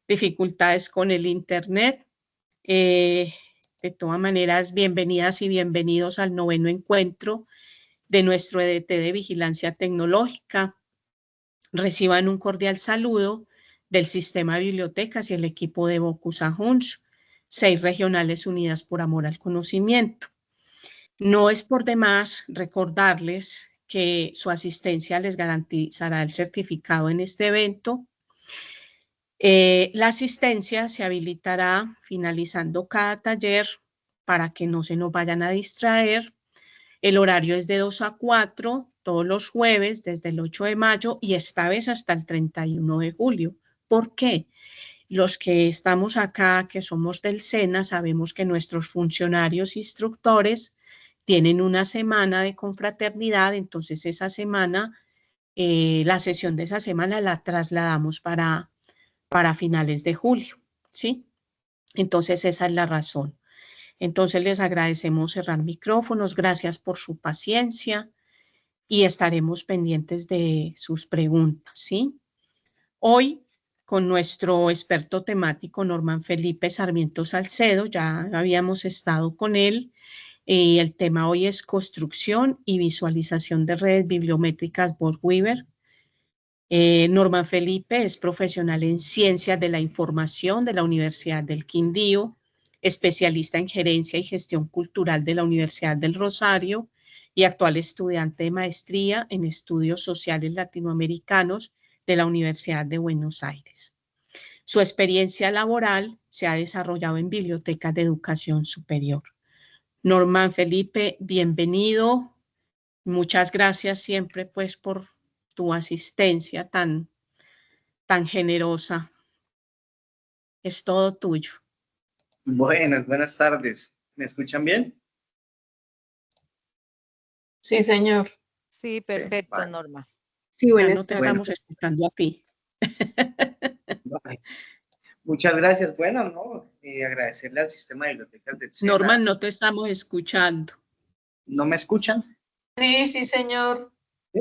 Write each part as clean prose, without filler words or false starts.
dificultades con el internet. De todas maneras, bienvenidas y bienvenidos al 9º encuentro de nuestro EDT de Vigilancia Tecnológica. Reciban un cordial saludo del Sistema de Bibliotecas y el equipo de Bokusa-Hunshu, 6 regionales unidas por amor al conocimiento. No es por demás recordarles que su asistencia les garantizará el certificado en este evento. La asistencia se habilitará finalizando cada taller para que no se nos vayan a distraer. El horario es de 2 a 4 todos los jueves desde el 8 de mayo y esta vez hasta el 31 de julio. ¿Por qué? Los que estamos acá, que somos del SENA, sabemos que nuestros funcionarios instructores tienen una semana de confraternidad, entonces esa semana, la sesión de esa semana la trasladamos para finales de julio, ¿sí? Entonces esa es la razón. Entonces les agradecemos cerrar micrófonos, gracias por su paciencia y estaremos pendientes de sus preguntas, ¿sí? Hoy con nuestro experto temático Norman Felipe Sarmiento Salcedo, ya habíamos estado con él, el tema hoy es construcción y visualización de redes bibliométricas Bosweaver. Norman Felipe es profesional en Ciencias de la Información de la Universidad del Quindío, especialista en Gerencia y Gestión Cultural de la Universidad del Rosario y actual estudiante de maestría en Estudios Sociales Latinoamericanos de la Universidad de Buenos Aires. Su experiencia laboral se ha desarrollado en bibliotecas de educación superior. Norman Felipe, bienvenido. Muchas gracias siempre pues por tu asistencia tan generosa. Es todo tuyo. Buenas tardes. ¿Me escuchan bien? Sí, señor. Sí, perfecto, vale. Norma. Sí, ya no te estamos escuchando a ti. Vale. Muchas gracias. Bueno, no, agradecerle al sistema de bibliotecas del SENA. Norman, no te estamos escuchando. ¿No me escuchan? Sí, señor. ¿Sí?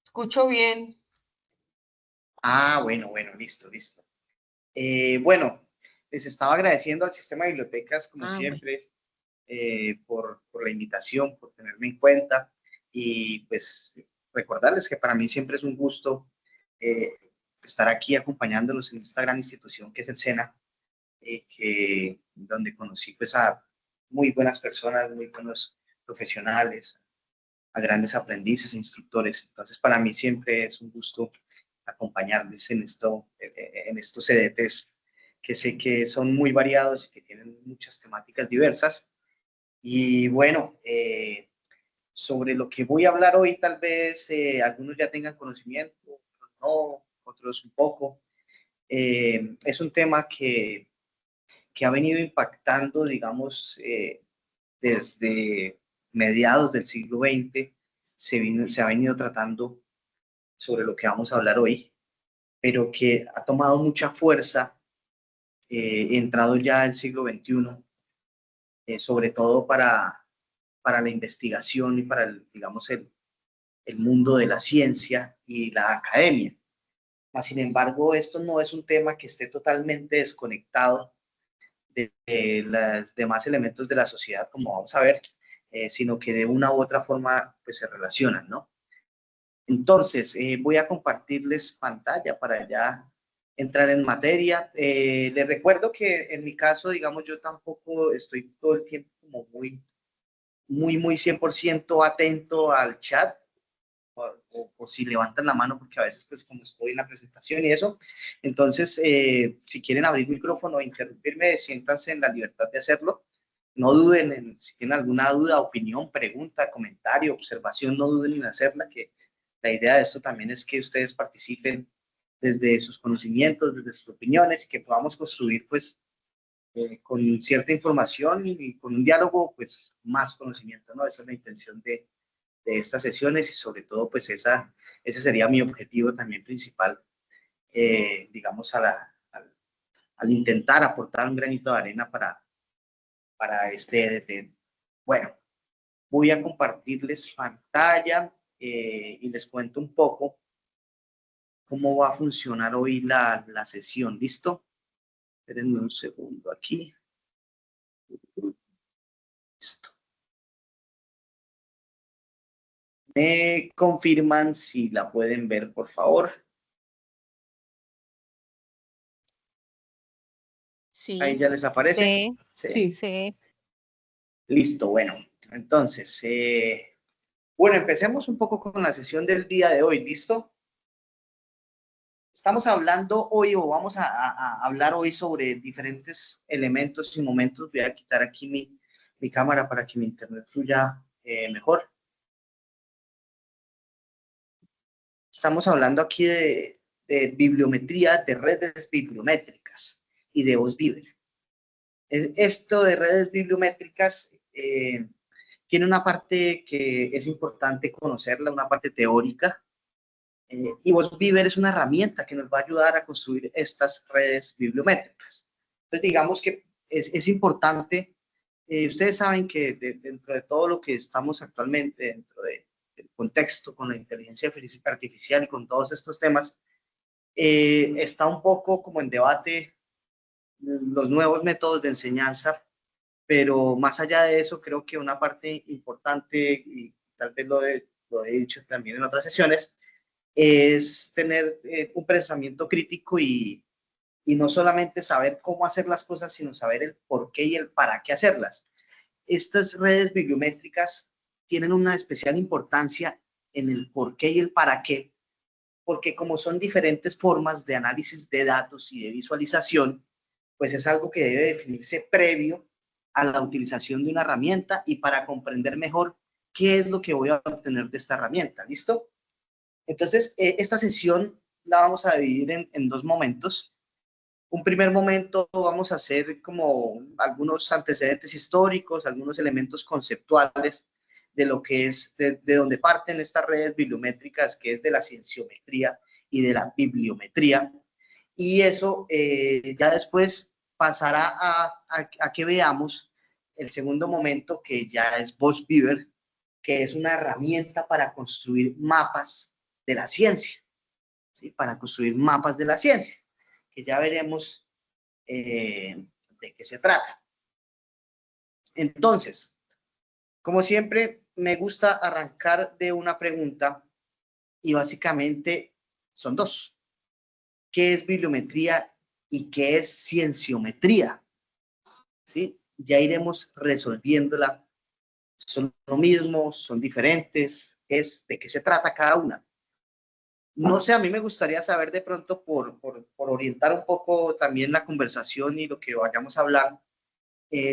Escucho bien. Ah, bueno, listo. Bueno, les estaba agradeciendo al sistema de bibliotecas, como siempre, por la invitación, por tenerme en cuenta y pues recordarles que para mí siempre es un gusto estar aquí acompañándolos en esta gran institución que es el SENA, donde conocí pues a muy buenas personas, muy buenos profesionales, a grandes aprendices e instructores. Entonces para mí siempre es un gusto acompañarles en estos EDTs que sé que son muy variados y que tienen muchas temáticas diversas. Y bueno, sobre lo que voy a hablar hoy, tal vez algunos ya tengan conocimiento, otros no, otros un poco. Es un tema que ha venido impactando, digamos, desde mediados del siglo XX, se ha venido tratando sobre lo que vamos a hablar hoy, pero que ha tomado mucha fuerza, entrado ya el siglo XXI, sobre todo para la investigación y para, digamos, el mundo de la ciencia y la academia. Sin embargo, esto no es un tema que esté totalmente desconectado de los demás elementos de la sociedad, como vamos a ver, sino que de una u otra forma pues, se relacionan, ¿no? Entonces, voy a compartirles pantalla para ya entrar en materia. Les recuerdo que en mi caso, digamos, yo tampoco estoy todo el tiempo como muy 100% atento al chat, o si levantan la mano, porque a veces pues como estoy en la presentación y eso, entonces si quieren abrir micrófono o interrumpirme, siéntanse en la libertad de hacerlo. No duden si tienen alguna duda, opinión, pregunta, comentario, observación, no duden en hacerla, que la idea de esto también es que ustedes participen desde sus conocimientos, desde sus opiniones, y que podamos construir pues con cierta información y con un diálogo pues más conocimiento, ¿no? Esa es la intención de estas sesiones y sobre todo pues ese sería mi objetivo también principal, digamos al intentar aportar un granito de arena para este EDT. Bueno, voy a compartirles pantalla y les cuento un poco cómo va a funcionar hoy la sesión. ¿Listo? Espérenme un segundo aquí. Listo. Me confirman si la pueden ver, por favor. Sí. Ahí ya les aparece. Sí. Sí. Listo, bueno. Entonces, bueno, empecemos un poco con la sesión del día de hoy. ¿Listo? Estamos hablando hoy, o vamos a hablar hoy sobre diferentes elementos y momentos. Voy a quitar aquí mi cámara para que mi internet fluya mejor. Estamos hablando aquí de bibliometría, de redes bibliométricas y de VozBiber. Esto de redes bibliométricas tiene una parte que es importante conocerla, una parte teórica, y VozBiber es una herramienta que nos va a ayudar a construir estas redes bibliométricas. Entonces, digamos que es importante, ustedes saben que dentro de todo lo que estamos actualmente, dentro del contexto con la inteligencia artificial y con todos estos temas, está un poco como en debate los nuevos métodos de enseñanza, pero más allá de eso, creo que una parte importante, y tal vez lo he dicho también en otras sesiones, es tener un pensamiento crítico y no solamente saber cómo hacer las cosas, sino saber el por qué y el para qué hacerlas. Estas redes bibliométricas tienen una especial importancia en el por qué y el para qué, porque como son diferentes formas de análisis de datos y de visualización, pues es algo que debe definirse previo a la utilización de una herramienta y para comprender mejor qué es lo que voy a obtener de esta herramienta. ¿Listo? Entonces, esta sesión la vamos a dividir en dos momentos. Un primer momento vamos a hacer como algunos antecedentes históricos, algunos elementos conceptuales de lo que es, de donde parten estas redes bibliométricas, que es de la cienciometría y de la bibliometría. Y eso ya después pasará a que veamos el segundo momento, que ya es VozBiber, que es una herramienta para construir mapas de la ciencia, ¿sí? Para construir mapas de la ciencia, que ya veremos de qué se trata. Entonces, como siempre, me gusta arrancar de una pregunta y básicamente son dos. ¿Qué es bibliometría y qué es cienciometría? ¿Sí? Ya iremos resolviéndola. Son lo mismo, son diferentes, es de qué se trata cada una. No sé, a mí me gustaría saber de pronto, por orientar un poco también la conversación y lo que vayamos a hablar,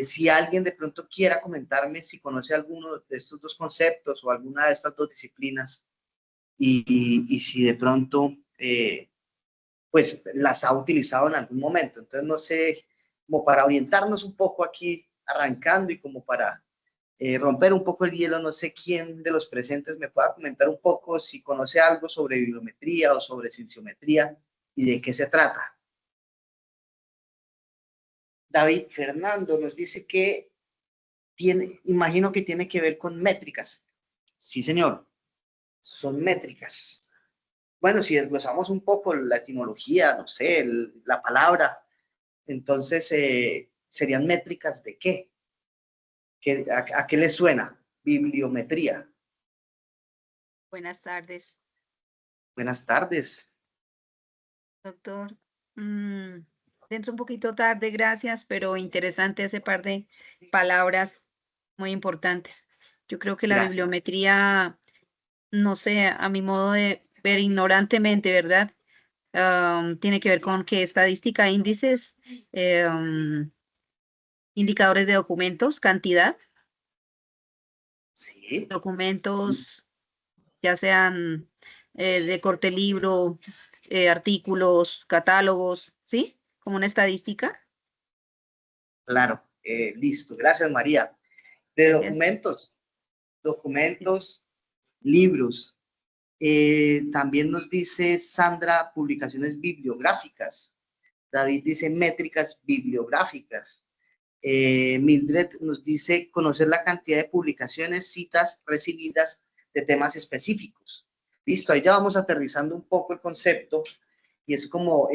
si alguien de pronto quiera comentarme si conoce alguno de estos dos conceptos o alguna de estas dos disciplinas y si de pronto pues las ha utilizado en algún momento. Entonces, no sé, como para orientarnos un poco aquí arrancando y como para romper un poco el hielo, no sé quién de los presentes me pueda comentar un poco si conoce algo sobre bibliometría o sobre cienciometría y de qué se trata. David Fernando nos dice que imagino que tiene que ver con métricas. Sí, señor, son métricas. Bueno, si desglosamos un poco la etimología, no sé, la palabra, entonces serían métricas de qué? ¿A qué le suena? Bibliometría. Buenas tardes, Buenas tardes. doctor. Dentro un poquito tarde, gracias, pero interesante ese par de palabras muy importantes. Yo creo que la Gracias. bibliometría, no sé, a mi modo de ver ignorantemente, ¿verdad? Tiene que ver con qué estadística, índices, indicadores de documentos, cantidad, Sí. documentos, ya sean de corte libro, artículos, catálogos, ¿sí? Como una estadística. Claro, listo. Gracias, María. De Gracias. documentos, libros. También nos dice Sandra, publicaciones bibliográficas. David dice métricas bibliográficas. Mildred nos dice conocer la cantidad de publicaciones, citas recibidas de temas específicos. Listo, ahí ya vamos aterrizando un poco el concepto y es como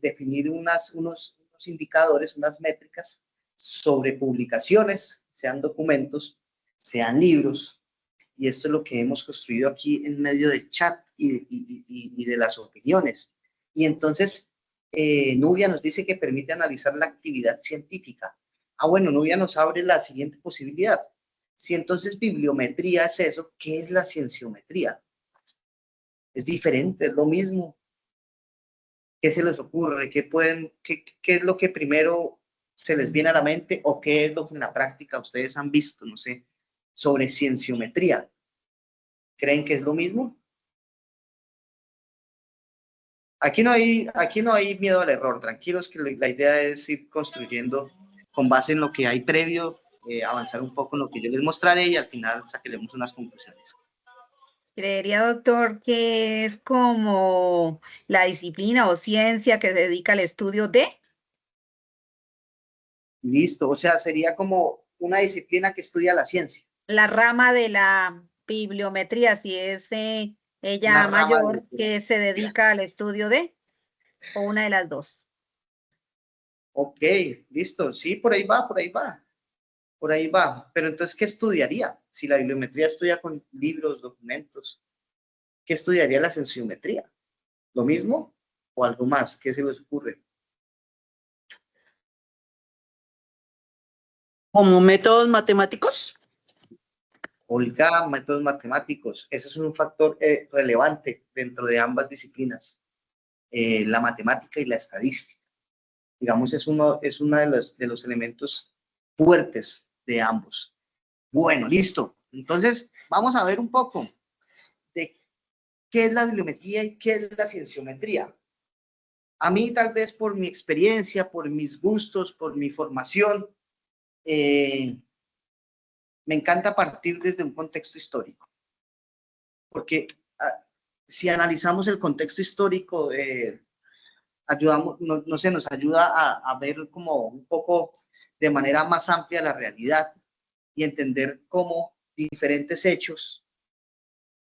definir unos unos indicadores, unas métricas sobre publicaciones, sean documentos, sean libros, y esto es lo que hemos construido aquí en medio del chat y de las opiniones. Y entonces, Nubia nos dice que permite analizar la actividad científica. Ah, bueno, Nubia nos abre la siguiente posibilidad. Si entonces bibliometría es eso, ¿qué es la cienciometría? Es diferente, es lo mismo. ¿Qué se les ocurre? ¿Qué es lo que primero se les viene a la mente o qué es lo que en la práctica ustedes han visto, no sé, sobre cienciometría? ¿Creen que es lo mismo? Aquí no hay miedo al error, tranquilos, que la idea es ir construyendo con base en lo que hay previo, avanzar un poco en lo que yo les mostraré y al final sacaremos unas conclusiones. Creería, doctor, que es como la disciplina o ciencia que se dedica al estudio de Listo, o sea, sería como una disciplina que estudia la ciencia. la rama de la bibliometría, si es Una ella rama mayor que se dedica al estudio de, o una de las dos. Ok, listo, sí, por ahí va, por ahí va. Por ahí va. Pero entonces, ¿qué estudiaría? Si la bibliometría estudia con libros, documentos, ¿qué estudiaría la cienciometría? ¿Lo mismo o algo más? ¿Qué se les ocurre? ¿Como métodos matemáticos? Olga, métodos matemáticos. Ese es un factor relevante dentro de ambas disciplinas, la matemática y la estadística. Digamos, es uno de los elementos fuertes de ambos. Bueno, listo. Entonces, vamos a ver un poco de qué es la bibliometría y qué es la cienciometría. A mí, tal vez por mi experiencia, por mis gustos, por mi formación, me encanta partir desde un contexto histórico. Porque si analizamos el contexto histórico, ayudamos, no sé, nos ayuda a ver como un poco de manera más amplia la realidad y entender cómo diferentes hechos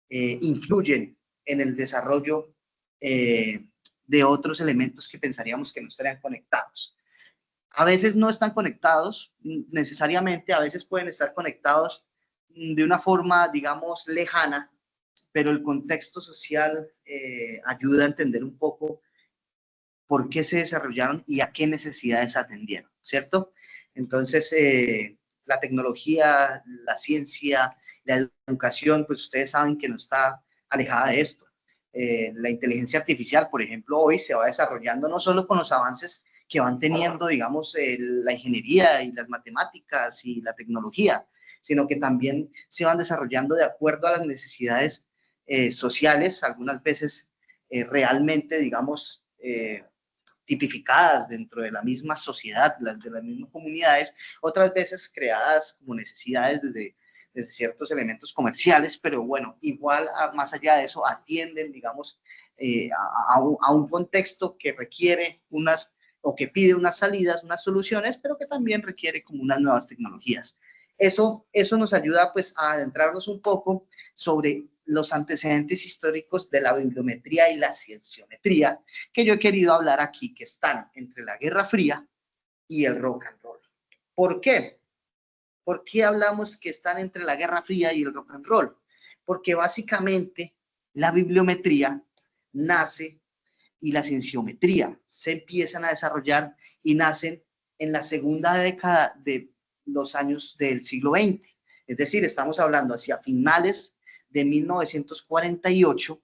influyen en el desarrollo de otros elementos que pensaríamos que no estarían conectados. A veces no están conectados necesariamente, a veces pueden estar conectados de una forma, digamos, lejana, pero el contexto social ayuda a entender un poco por qué se desarrollaron y a qué necesidades atendieron, ¿cierto? Entonces, la tecnología, la ciencia, la educación, pues ustedes saben que no está alejada de esto. La inteligencia artificial, por ejemplo, hoy se va desarrollando no solo con los avances que van teniendo, digamos, la ingeniería y las matemáticas y la tecnología, sino que también se van desarrollando de acuerdo a las necesidades sociales, algunas veces realmente, digamos, tipificadas dentro de la misma sociedad, de las mismas comunidades, otras veces creadas como necesidades desde ciertos elementos comerciales, pero bueno, igual más allá de eso atienden, digamos, a un contexto que requiere unas o que pide unas salidas, unas soluciones, pero que también requiere como unas nuevas tecnologías. Eso nos ayuda pues a adentrarnos un poco sobre los antecedentes históricos de la bibliometría y la cienciometría que yo he querido hablar aquí, que están entre la Guerra Fría y el rock and roll. ¿Por qué? ¿Por qué hablamos que están entre la Guerra Fría y el rock and roll? Porque básicamente la bibliometría nace y la cienciometría se empiezan a desarrollar y nacen en la segunda década de los años del siglo XX. Es decir, estamos hablando hacia finales de 1948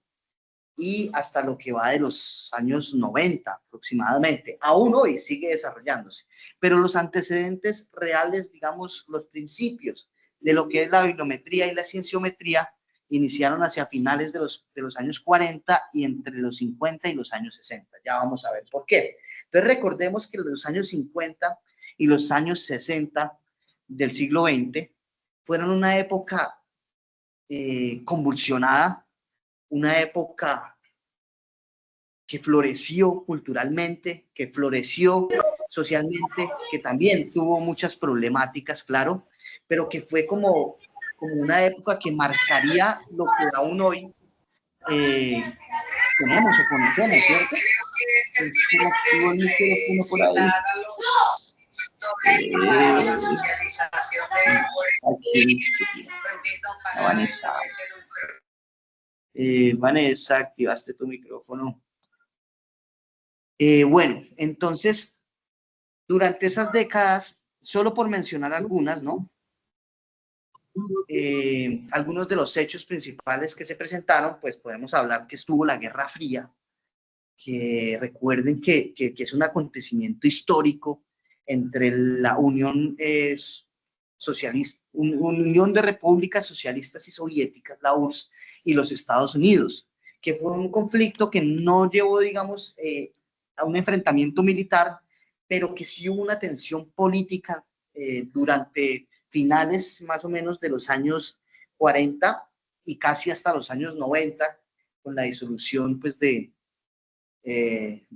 y hasta lo que va de los años 90 aproximadamente. Aún hoy sigue desarrollándose, pero los antecedentes reales, digamos, los principios de lo que es la bibliometría y la cienciometría iniciaron hacia finales de los años 40 y entre los 50 y los años 60. Ya vamos a ver por qué. Entonces recordemos que los años 50 y los años 60 del siglo XX fueron una época convulsionada, una época que floreció culturalmente, que floreció socialmente, que también tuvo muchas problemáticas, claro, pero que fue como una época que marcaría lo que aún hoy tenemos o conocemos, ¿cierto? Estuvo el micrófono por ahí. Vanessa. Vanessa, activaste tu micrófono. Bueno, entonces, durante esas décadas, solo por mencionar algunas, ¿no? Algunos de los hechos principales que se presentaron, pues podemos hablar que estuvo la Guerra Fría, que recuerden que es un acontecimiento histórico entre la Unión Socialista, Unión de Repúblicas Socialistas y Soviéticas, la URSS, y los Estados Unidos, que fue un conflicto que no llevó, digamos, a un enfrentamiento militar, pero que sí hubo una tensión política durante finales más o menos de los años 40 y casi hasta los años 90, con la disolución pues de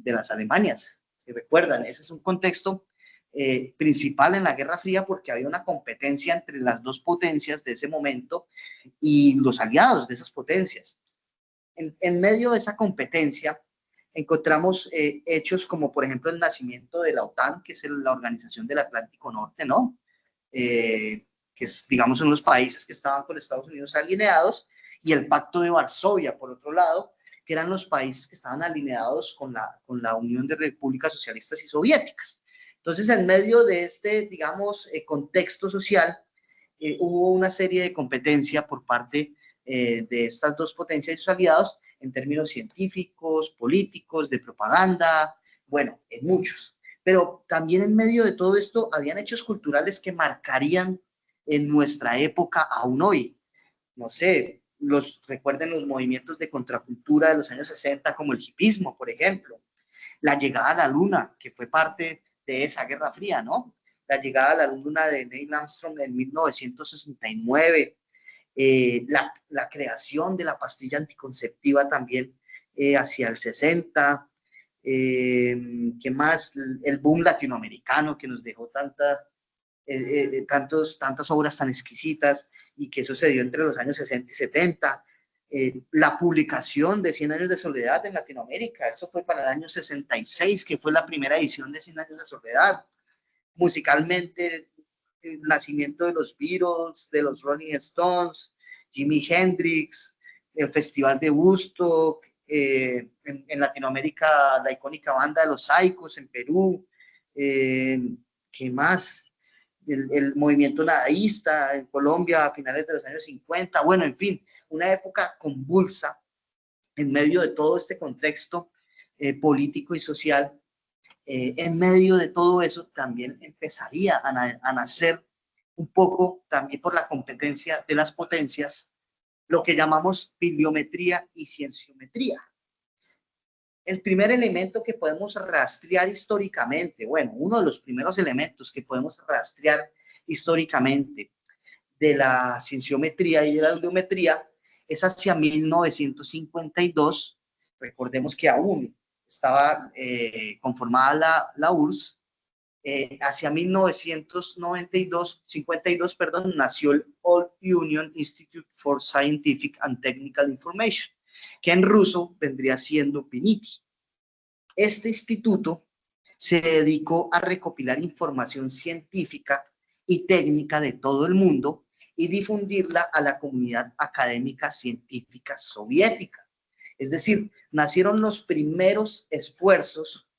las Alemanias. Si recuerdan, ese es un contexto principal en la Guerra Fría porque había una competencia entre las dos potencias de ese momento y los aliados de esas potencias. En medio de esa competencia encontramos hechos como por ejemplo el nacimiento de la OTAN, que es la Organización del Atlántico Norte, ¿no? Que es, digamos, son los países que estaban con Estados Unidos alineados, y el Pacto de Varsovia, por otro lado, que eran los países que estaban alineados con la Unión de Repúblicas Socialistas y Soviéticas. Entonces, en medio de este, digamos, contexto social, hubo una serie de competencia por parte de estas dos potencias y sus aliados en términos científicos, políticos, de propaganda, bueno, en muchos. Pero también en medio de todo esto habían hechos culturales que marcarían en nuestra época aún hoy. No sé, recuerden los movimientos de contracultura de los años 60, como el hipismo, por ejemplo. La llegada a la luna, que fue parte de esa Guerra Fría, ¿no? La llegada a la luna de Neil Armstrong en 1969. La creación de la pastilla anticonceptiva también hacia el 60. ¿Qué más? El boom latinoamericano que nos dejó tantas obras tan exquisitas y que sucedió entre los años 60 y 70. La publicación de 100 años de soledad en Latinoamérica, eso fue para el año 66, que fue la primera edición de 100 años de soledad. Musicalmente, el nacimiento de los Beatles, de los Rolling Stones, Jimi Hendrix, el Festival de Woodstock, en Latinoamérica la icónica banda de los Saicos en Perú, ¿qué más? El movimiento nadaísta en Colombia a finales de los años 50, bueno, en fin, una época convulsa en medio de todo este contexto político y social. En medio de todo eso también empezaría a nacer un poco también por la competencia de las potencias, lo que llamamos bibliometría y cienciometría. El primer elemento que podemos rastrear históricamente, bueno, uno de los primeros elementos que podemos rastrear históricamente de la cienciometría y de la bibliometría es hacia 1952. Recordemos que aún estaba conformada la URSS. Hacia 1952, perdón, nació el All Union Institute for Scientific and Technical Information, que en ruso vendría siendo PNITI. Este instituto se dedicó a recopilar información científica y técnica de todo el mundo y difundirla a la comunidad académica científica soviética. Es decir, nacieron los primeros esfuerzos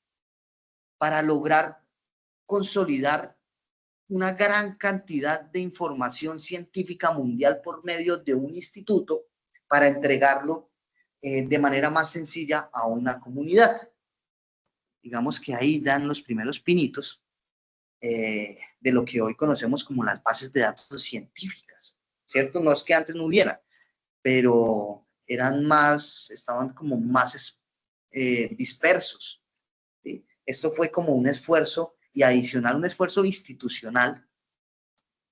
para lograr consolidar una gran cantidad de información científica mundial por medio de un instituto para entregarlo de manera más sencilla a una comunidad. Digamos que ahí dan los primeros pinitos de lo que hoy conocemos como las bases de datos científicas, ¿cierto? No es que antes no hubiera, pero estaban como más dispersos, ¿sí? Esto fue como un esfuerzo y adicional un esfuerzo institucional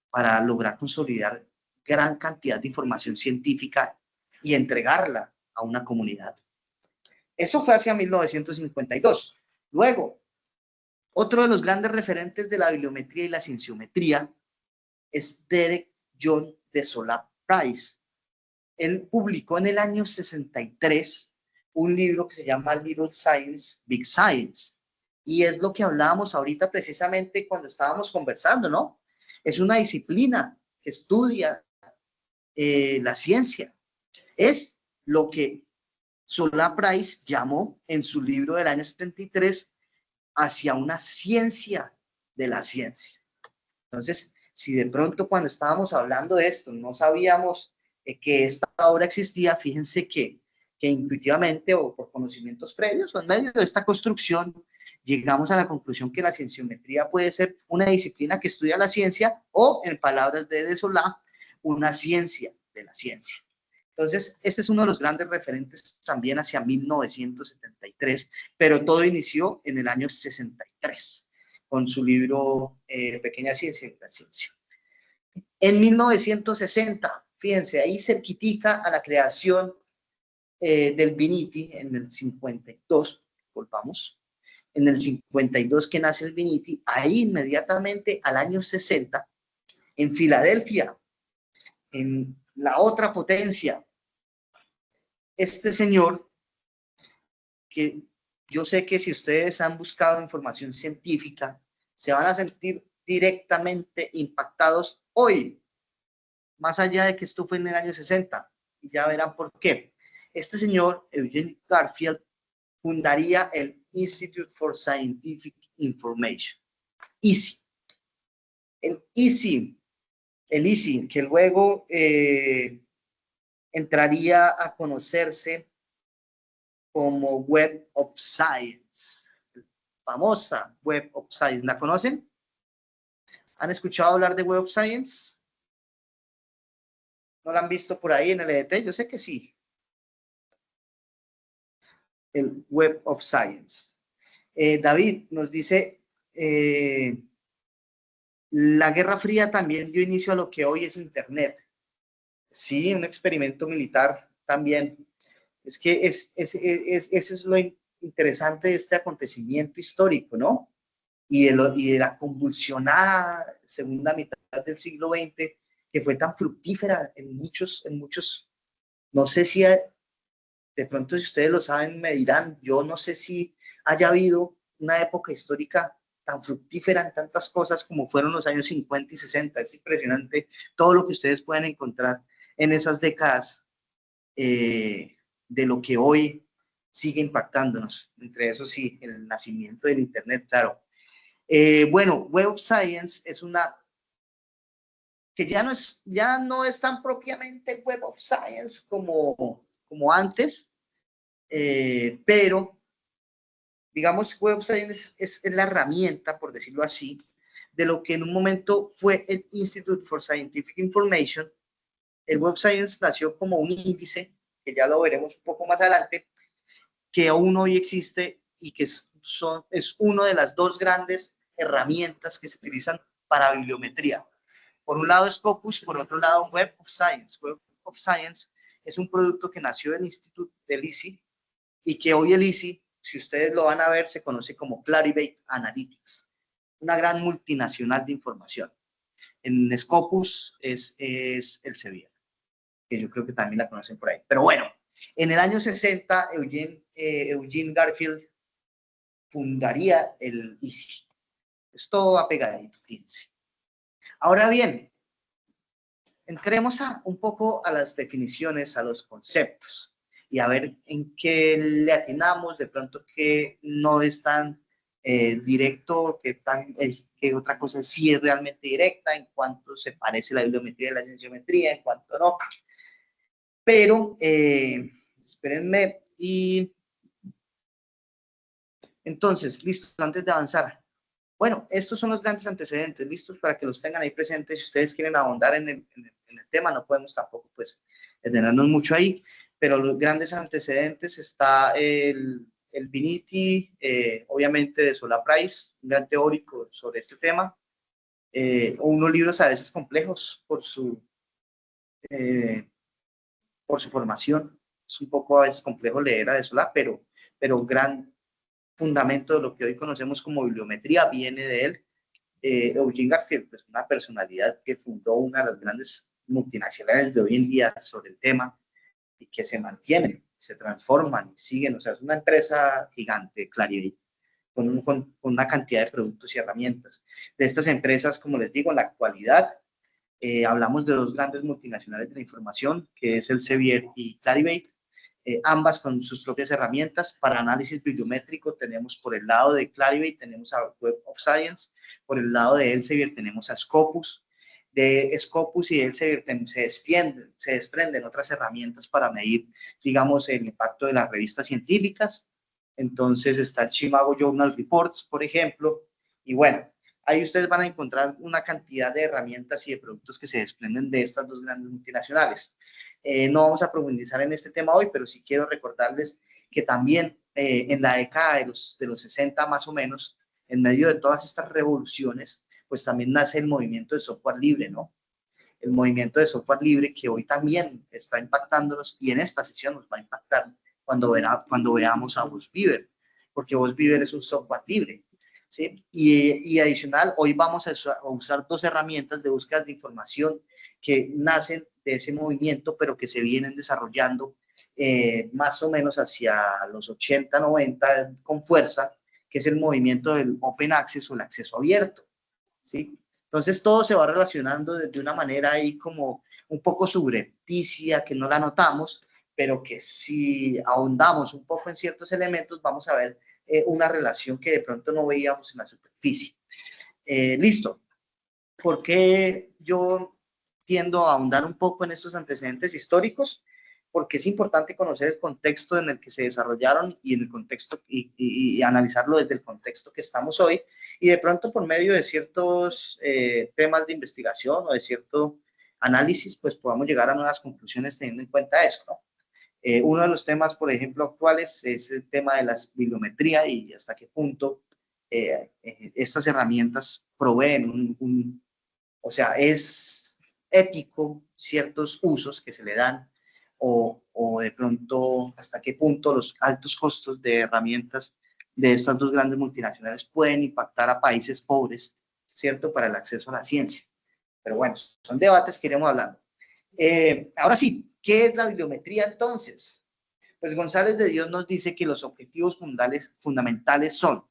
para lograr consolidar gran cantidad de información científica y entregarla a una comunidad. Eso fue hacia 1952. Luego, otro de los grandes referentes de la bibliometría y la cienciometría es Derek John Desola Price. Él publicó en el año 63 un libro que se llama Little Science, Big Science, Y es lo que hablábamos ahorita precisamente cuando estábamos conversando, ¿no? Es una disciplina que estudia la ciencia. Es lo que Sola Price llamó en su libro del año 73 hacia una ciencia de la ciencia. Entonces, si de pronto cuando estábamos hablando de esto no sabíamos que esta obra existía, fíjense que intuitivamente o por conocimientos previos o en medio de esta construcción llegamos a la conclusión que la cienciometría puede ser una disciplina que estudia la ciencia o, en palabras de Solá, una ciencia de la ciencia. Entonces, este es uno de los grandes referentes también hacia 1973, pero todo inició en el año 63 con su libro Pequeña Ciencia y la Ciencia. En 1960, fíjense, ahí cerquitica a la creación del Vinity, en el 52, volvamos, en el 52 que nace el Vinity, ahí inmediatamente al año 60, en Filadelfia, en la otra potencia, este señor, que yo sé que si ustedes han buscado información científica, se van a sentir directamente impactados hoy, más allá de que esto fue en el año 60, y ya verán por qué. Este señor, Eugene Garfield, fundaría el Institute for Scientific Information, ISI. El ISI, que luego entraría a conocerse como Web of Science, famosa Web of Science. ¿La conocen? ¿Han escuchado hablar de Web of Science? ¿No la han visto por ahí en el EDT? Yo sé que sí. El Web of Science. David nos dice, la Guerra Fría también dio inicio a lo que hoy es Internet. Sí, un experimento militar también. Es que eso es lo interesante de este acontecimiento histórico, ¿no? Y de la convulsionada segunda mitad del siglo XX, que fue tan fructífera en muchos, no sé si de pronto si ustedes lo saben me dirán, yo no sé si haya habido una época histórica tan fructífera en tantas cosas como fueron los años 50 y 60. Es impresionante todo lo que ustedes pueden encontrar en esas décadas de lo que hoy sigue impactándonos. Entre eso sí, el nacimiento del Internet, claro. Bueno, Web of Science es una que ya no es tan propiamente Web of Science como antes, pero digamos Web of Science es la herramienta, por decirlo así, de lo que en un momento fue el Institute for Scientific Information. El Web of Science nació como un índice, que ya lo veremos un poco más adelante, que aún hoy existe y que es una de las dos grandes herramientas que se utilizan para bibliometría. Por un lado Scopus, por otro lado Web of Science. Web of Science es un producto que nació del Instituto del ISI y que hoy el ISI, si ustedes lo van a ver, se conoce como Clarivate Analytics, una gran multinacional de información. En Scopus es el Elsevier, que yo creo que también la conocen por ahí. Pero bueno, en el año 60, Eugene Garfield fundaría el ISI. Es todo apegadito, fíjense. Ahora bien, entremos un poco a las definiciones, a los conceptos, y a ver en qué le atinamos, de pronto que no es tan directo, que otra cosa sí es realmente directa, en cuanto se parece la bibliometría y la cienciometría, en cuanto no. Pero, espérenme, y entonces, listo, antes de avanzar. Bueno, estos son los grandes antecedentes, listos para que los tengan ahí presentes. Si ustedes quieren ahondar en el tema, no podemos tampoco, pues, detenernos mucho ahí, pero los grandes antecedentes está el Vinity, obviamente de Sola Price, un gran teórico sobre este tema, unos libros a veces complejos por su formación. Es un poco a veces complejo leer a de Sola, pero gran fundamento de lo que hoy conocemos como bibliometría viene de él. Eugene Garfield, pues una personalidad que fundó una de las grandes multinacionales de hoy en día sobre el tema y que se mantienen, se transforman y siguen, o sea, es una empresa gigante, Clarivate, con una cantidad de productos y herramientas. De estas empresas, como les digo, en la actualidad, hablamos de dos grandes multinacionales de la información, que es Elsevier y Clarivate, ambas con sus propias herramientas. Para análisis bibliométrico tenemos por el lado de Clarivate, tenemos a Web of Science, por el lado de Elsevier tenemos a Scopus. De Scopus y Elsevier se desprenden otras herramientas para medir, digamos, el impacto de las revistas científicas. Entonces está el Chicago Journal Reports, por ejemplo, y bueno, ahí ustedes van a encontrar una cantidad de herramientas y de productos que se desprenden de estas dos grandes multinacionales. No vamos a profundizar en este tema hoy, pero sí quiero recordarles que también en la década de los 60 más o menos, en medio de todas estas revoluciones, pues también nace el movimiento de software libre, ¿no? El movimiento de software libre que hoy también está impactándonos y en esta sesión nos va a impactar cuando veamos a VozBeaver, porque VozBeaver es un software libre, ¿sí? Y adicional, hoy vamos a usar dos herramientas de búsqueda de información que nacen de ese movimiento, pero que se vienen desarrollando más o menos hacia los 80, 90 con fuerza, que es el movimiento del Open Access o el acceso abierto, ¿sí? Entonces todo se va relacionando de una manera ahí como un poco subrepticia, que no la notamos, pero que si ahondamos un poco en ciertos elementos vamos a ver una relación que de pronto no veíamos en la superficie. Listo. ¿Por qué yo tiendo a ahondar un poco en estos antecedentes históricos? Porque es importante conocer el contexto en el que se desarrollaron y en el contexto y analizarlo desde el contexto que estamos hoy, y de pronto por medio de ciertos temas de investigación o de cierto análisis, pues podamos llegar a nuevas conclusiones teniendo en cuenta eso, ¿no? Uno de los temas, por ejemplo, actuales es el tema de la bibliometría y hasta qué punto estas herramientas proveen o sea, es ético ciertos usos que se le dan o de pronto hasta qué punto los altos costos de herramientas de estas dos grandes multinacionales pueden impactar a países pobres, ¿cierto?, para el acceso a la ciencia. Pero bueno, son debates que iremos hablando. Ahora sí, ¿qué es la bibliometría entonces? Pues González de Dios nos dice que los objetivos fundamentales son,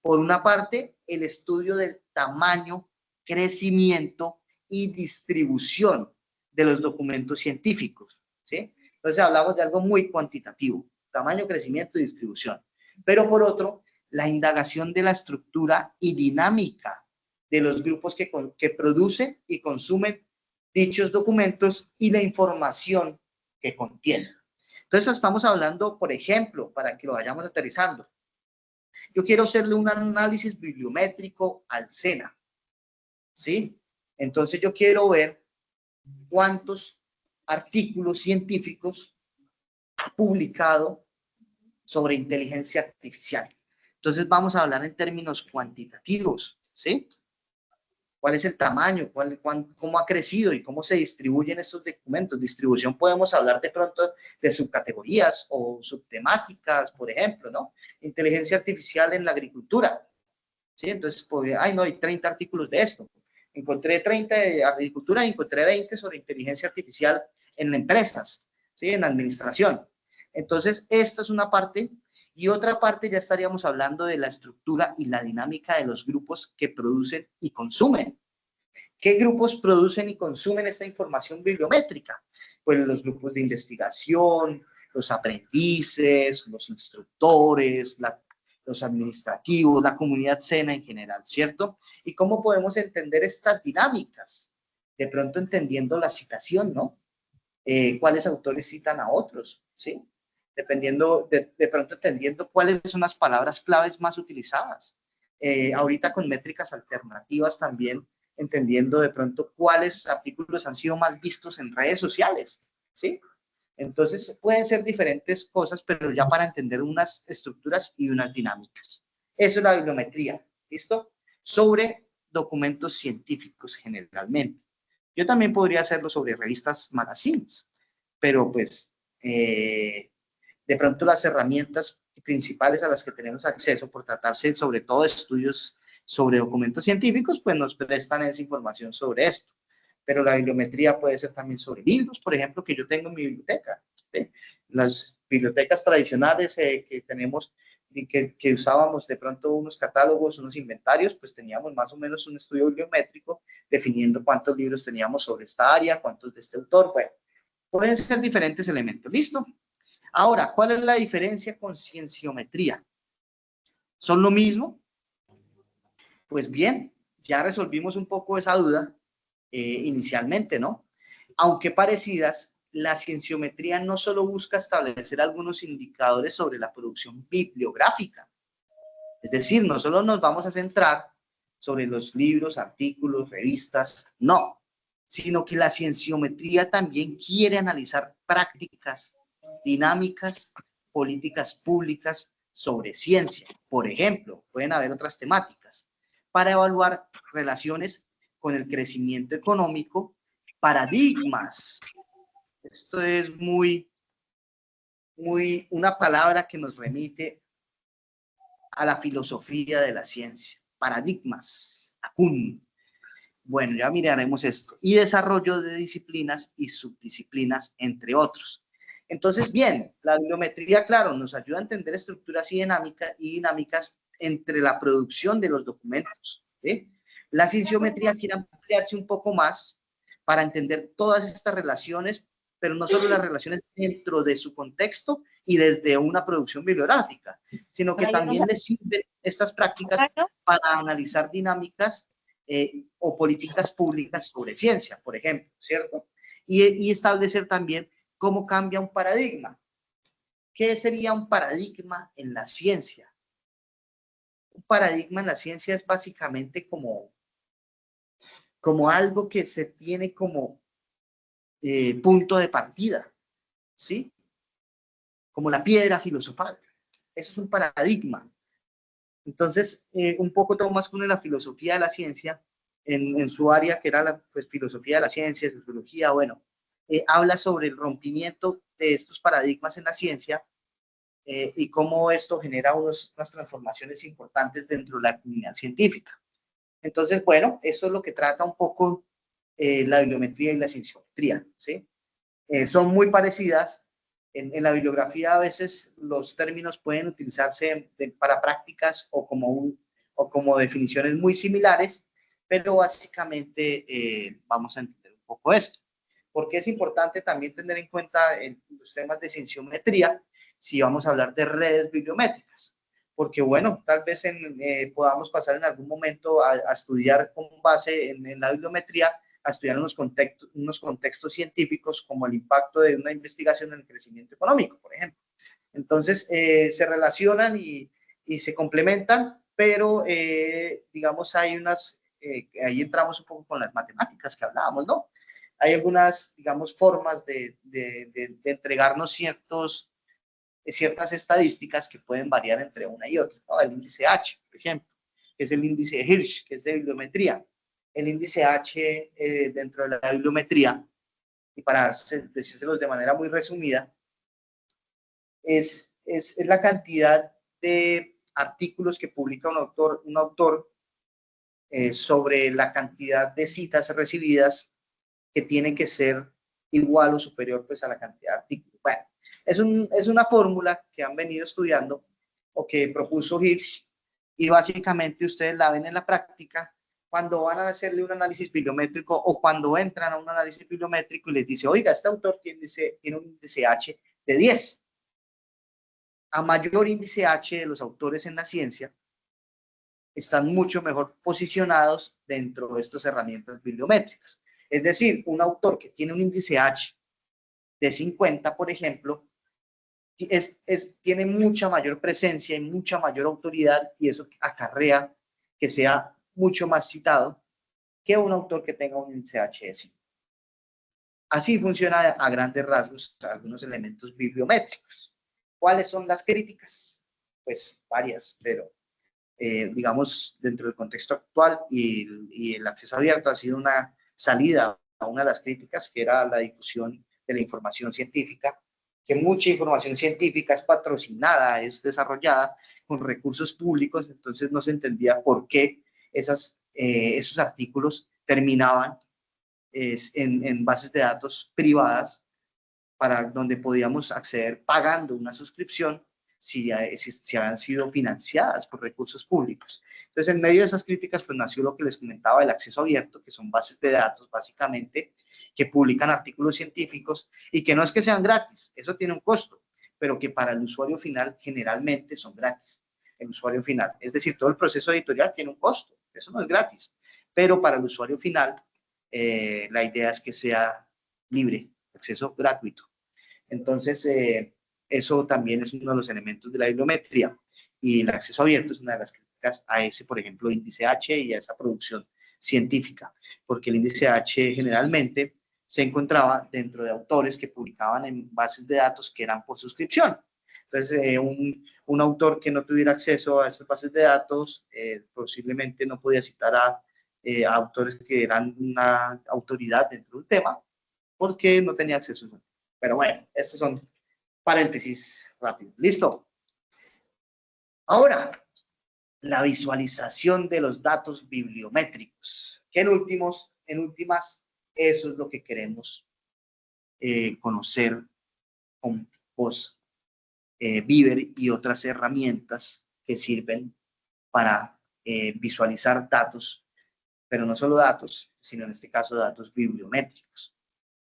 por una parte, el estudio del tamaño, crecimiento y distribución de los documentos científicos, ¿sí? Entonces hablamos de algo muy cuantitativo, tamaño, crecimiento y distribución. Pero por otro, la indagación de la estructura y dinámica de los grupos que producen y consumen dichos documentos y la información que contienen. Entonces estamos hablando, por ejemplo, para que lo vayamos aterrizando, yo quiero hacerle un análisis bibliométrico al SENA, ¿sí? Entonces yo quiero ver cuántos artículos científicos ha publicado sobre inteligencia artificial. Entonces vamos a hablar en términos cuantitativos, ¿sí? ¿Cuál es el tamaño? ¿Cómo ha crecido y cómo se distribuyen estos documentos? Distribución podemos hablar de pronto de subcategorías o subtemáticas, por ejemplo, ¿no? Inteligencia artificial en la agricultura, ¿sí? Entonces, ay, no, hay 30 artículos de esto. Encontré 30 de agricultura y encontré 20 sobre inteligencia artificial en empresas, ¿sí? En administración. Entonces, esta es una parte. Y otra parte ya estaríamos hablando de la estructura y la dinámica de los grupos que producen y consumen. ¿Qué grupos producen y consumen esta información bibliométrica? Pues los grupos de investigación, los aprendices, los instructores, los administrativos, la comunidad SENA en general, ¿cierto? ¿Y cómo podemos entender estas dinámicas? De pronto entendiendo la citación, ¿no? ¿Cuáles autores citan a otros? ¿Sí? Dependiendo, de pronto entendiendo cuáles son las palabras claves más utilizadas. Ahorita con métricas alternativas también, entendiendo de pronto cuáles artículos han sido más vistos en redes sociales, ¿sí? Entonces pueden ser diferentes cosas, pero ya para entender unas estructuras y unas dinámicas. Eso es la bibliometría, ¿listo? Sobre documentos científicos generalmente. Yo también podría hacerlo sobre revistas, magazines, pero pues de pronto las herramientas principales a las que tenemos acceso por tratarse sobre todo de estudios sobre documentos científicos, pues nos prestan esa información sobre esto. Pero la bibliometría puede ser también sobre libros, por ejemplo, que yo tengo en mi biblioteca, ¿sí? Las bibliotecas tradicionales que tenemos que usábamos de pronto unos catálogos, unos inventarios, pues teníamos más o menos un estudio bibliométrico definiendo cuántos libros teníamos sobre esta área, cuántos de este autor. Bueno, pueden ser diferentes elementos. ¿Listo? Ahora, ¿cuál es la diferencia con cienciometría? ¿Son lo mismo? Pues bien, ya resolvimos un poco esa duda inicialmente, ¿no? Aunque parecidas, la cienciometría no solo busca establecer algunos indicadores sobre la producción bibliográfica, es decir, no solo nos vamos a centrar sobre los libros, artículos, revistas, no, sino que la cienciometría también quiere analizar prácticas, dinámicas, políticas públicas sobre ciencia. Por ejemplo, pueden haber otras temáticas para evaluar relaciones con el crecimiento económico, paradigmas. Esto es una palabra que nos remite a la filosofía de la ciencia. Paradigmas, acun. Bueno, ya miraremos esto. Y desarrollo de disciplinas y subdisciplinas, entre otros. Entonces, bien, la bibliometría, claro, nos ayuda a entender estructuras y dinámicas entre la producción de los documentos, ¿sí? La cienciometría quiere ampliarse un poco más para entender todas estas relaciones, pero no solo las relaciones dentro de su contexto y desde una producción bibliográfica, sino que también les sirven estas prácticas para analizar dinámicas o políticas públicas sobre ciencia, por ejemplo, ¿cierto? Y establecer también cómo cambia un paradigma. ¿Qué sería un paradigma en la ciencia? Un paradigma en la ciencia es básicamente como algo que se tiene como punto de partida, ¿sí? Como la piedra filosofal. Eso es un paradigma. Entonces, un poco Thomas Kuhn en la filosofía de la ciencia, en su área que era la pues, filosofía de la ciencia, sociología, bueno, habla sobre el rompimiento de estos paradigmas en la ciencia y cómo esto genera unas transformaciones importantes dentro de la comunidad científica. Entonces, bueno, eso es lo que trata un poco la bibliometría y la cienciometría, ¿sí? Son muy parecidas. En la bibliografía a veces los términos pueden utilizarse para prácticas o como definiciones muy similares, pero básicamente vamos a entender un poco esto. Porque es importante también tener en cuenta los temas de cienciometría si vamos a hablar de redes bibliométricas. Porque bueno, tal vez podamos pasar en algún momento a estudiar con base en la bibliometría, a estudiar unos contextos científicos como el impacto de una investigación en el crecimiento económico, por ejemplo. Entonces, se relacionan y se complementan, pero digamos hay ahí entramos un poco con las matemáticas que hablábamos, ¿no? Hay algunas, digamos, formas de entregarnos ciertas estadísticas que pueden variar entre una y otra, ¿no? El índice H, por ejemplo, que es el índice de Hirsch, que es de bibliometría. El índice H dentro de la bibliometría, y para decírselos de manera muy resumida, es la cantidad de artículos que publica un autor sobre la cantidad de citas recibidas que tiene que ser igual o superior pues, a la cantidad de artículos. Bueno, es una fórmula que han venido estudiando o que propuso Hirsch y básicamente ustedes la ven en la práctica cuando van a hacerle un análisis bibliométrico o cuando entran a un análisis bibliométrico y les dice, oiga, este autor tiene un índice H de 10. A mayor índice H de los autores en la ciencia, están mucho mejor posicionados dentro de estas herramientas bibliométricas. Es decir, un autor que tiene un índice H de 50, por ejemplo, tiene mucha mayor presencia y mucha mayor autoridad y eso acarrea que sea mucho más citado que un autor que tenga un índice H de 5. Así funciona a grandes rasgos algunos elementos bibliométricos. ¿Cuáles son las críticas? Pues varias, pero digamos, dentro del contexto actual y el acceso abierto ha sido una salida a una de las críticas, que era la difusión de la información científica, que mucha información científica es patrocinada, es desarrollada con recursos públicos, entonces no se entendía por qué esos artículos terminaban en bases de datos privadas para donde podíamos acceder pagando una suscripción si han sido financiadas por recursos públicos. Entonces, en medio de esas críticas, pues nació lo que les comentaba, el acceso abierto, que son bases de datos, básicamente, que publican artículos científicos y que no es que sean gratis, eso tiene un costo, pero que para el usuario final generalmente son gratis. El usuario final, es decir, todo el proceso editorial tiene un costo, eso no es gratis, pero para el usuario final, la idea es que sea libre, acceso gratuito. Entonces, eso también es uno de los elementos de la bibliometría, y el acceso abierto es una de las críticas a ese, por ejemplo, índice H y a esa producción científica, porque el índice H generalmente se encontraba dentro de autores que publicaban en bases de datos que eran por suscripción. Entonces, un autor que no tuviera acceso a esas bases de datos posiblemente no podía citar a autores que eran una autoridad dentro del tema, porque no tenía acceso a eso. Pero bueno, estos son paréntesis rápido. ¿Listo? Ahora, la visualización de los datos bibliométricos, que en últimas, eso es lo que queremos conocer con PostBiber y otras herramientas que sirven para visualizar datos, pero no solo datos, sino en este caso datos bibliométricos.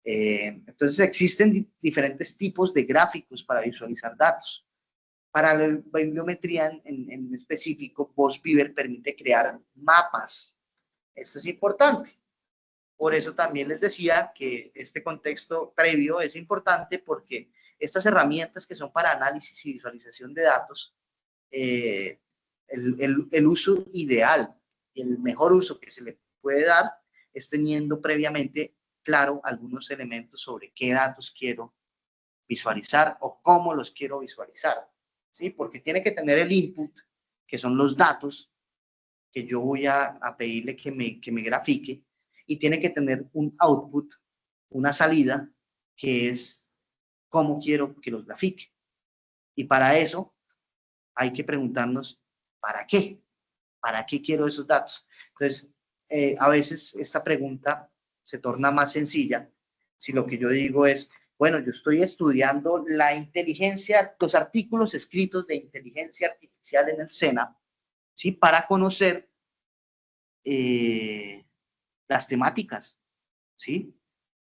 Entonces existen diferentes tipos de gráficos para visualizar datos. Para la bibliometría en específico, PostBiber permite crear mapas. Esto es importante. Por eso también les decía que este contexto previo es importante, porque estas herramientas que son para análisis y visualización de datos, el uso ideal y el mejor uso que se le puede dar es teniendo previamente claro algunos elementos sobre qué datos quiero visualizar o cómo los quiero visualizar, ¿sí? Porque tiene que tener el input, que son los datos que yo voy a pedirle que me grafique, y tiene que tener un output, una salida, que es cómo quiero que los grafique. Y para eso hay que preguntarnos, ¿para qué? ¿Para qué quiero esos datos? Entonces, a veces esta pregunta se torna más sencilla si lo que yo digo es, bueno, yo estoy estudiando la inteligencia, los artículos escritos de inteligencia artificial en el SENA, ¿sí? Para conocer las temáticas, ¿sí?